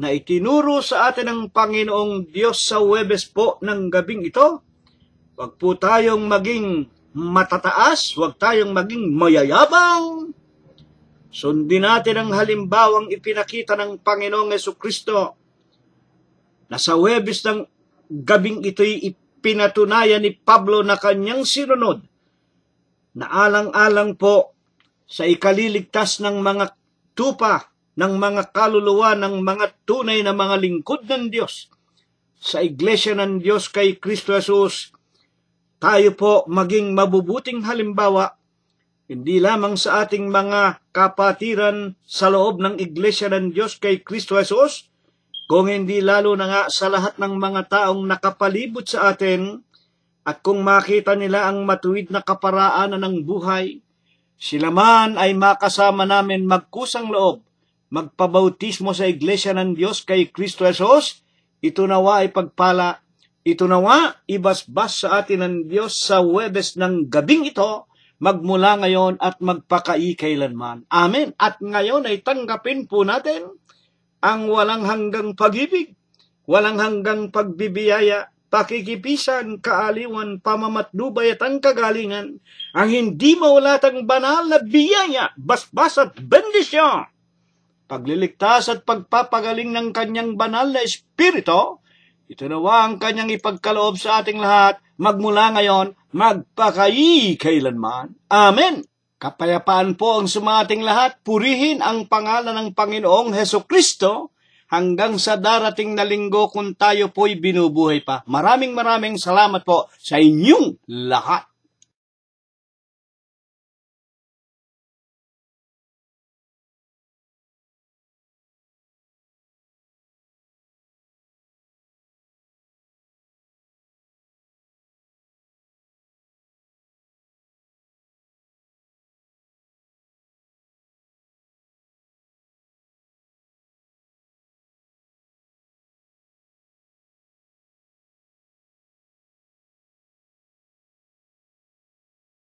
na itinuro sa atin ng Panginoong Diyos sa Huwebes po ng gabing ito. Huwag po tayong maging matataas, huwag tayong maging mayayabang. Sundin natin ang halimbawang ipinakita ng Panginoong Jesucristo na sa Huwebes ng gabing ito'y ipinatunayan ni Pablo na kanyang sinunod, na alang-alang po sa ikaliligtas ng mga tupa, ng mga kaluluwa, ng mga tunay na mga lingkod ng Diyos. Sa Iglesia ng Diyos kay Kristo Jesus, tayo po maging mabubuting halimbawa, hindi lamang sa ating mga kapatiran sa loob ng Iglesia ng Diyos kay Kristo Jesus, kung hindi lalo na nga sa lahat ng mga taong nakapalibot sa atin. At kung makita nila ang matuwid na kaparaanan ng buhay, sila man ay makasama namin magkusang loob, magpabautismo sa Iglesia ng Diyos kay Kristo Jesus. Ito nawa ay pagpala, ito nawa ibasbas sa atin ng Diyos sa Huwebes ng gabing ito, magmula ngayon at magpakaikailanman. Amen. At ngayon ay tanggapin po natin ang walang hanggang pag-ibig, walang hanggang pagbibiyaya, pakikipisan, kaaliwan, pamamatnubay at ang kagalingan, ang hindi mawalatang banal na biyaya, basbas at bendisyon, pagliligtas at pagpapagaling ng kanyang banal na espiritu. Ito nawa ang kanyang ipagkaloob sa ating lahat, magmula ngayon, magpakaikailanman. Amen. Kapayapaan po ang sumating lahat, purihin ang pangalan ng Panginoong Jesucristo, hanggang sa darating na linggo kung tayo po'y binubuhay pa. Maraming salamat po sa inyong lahat.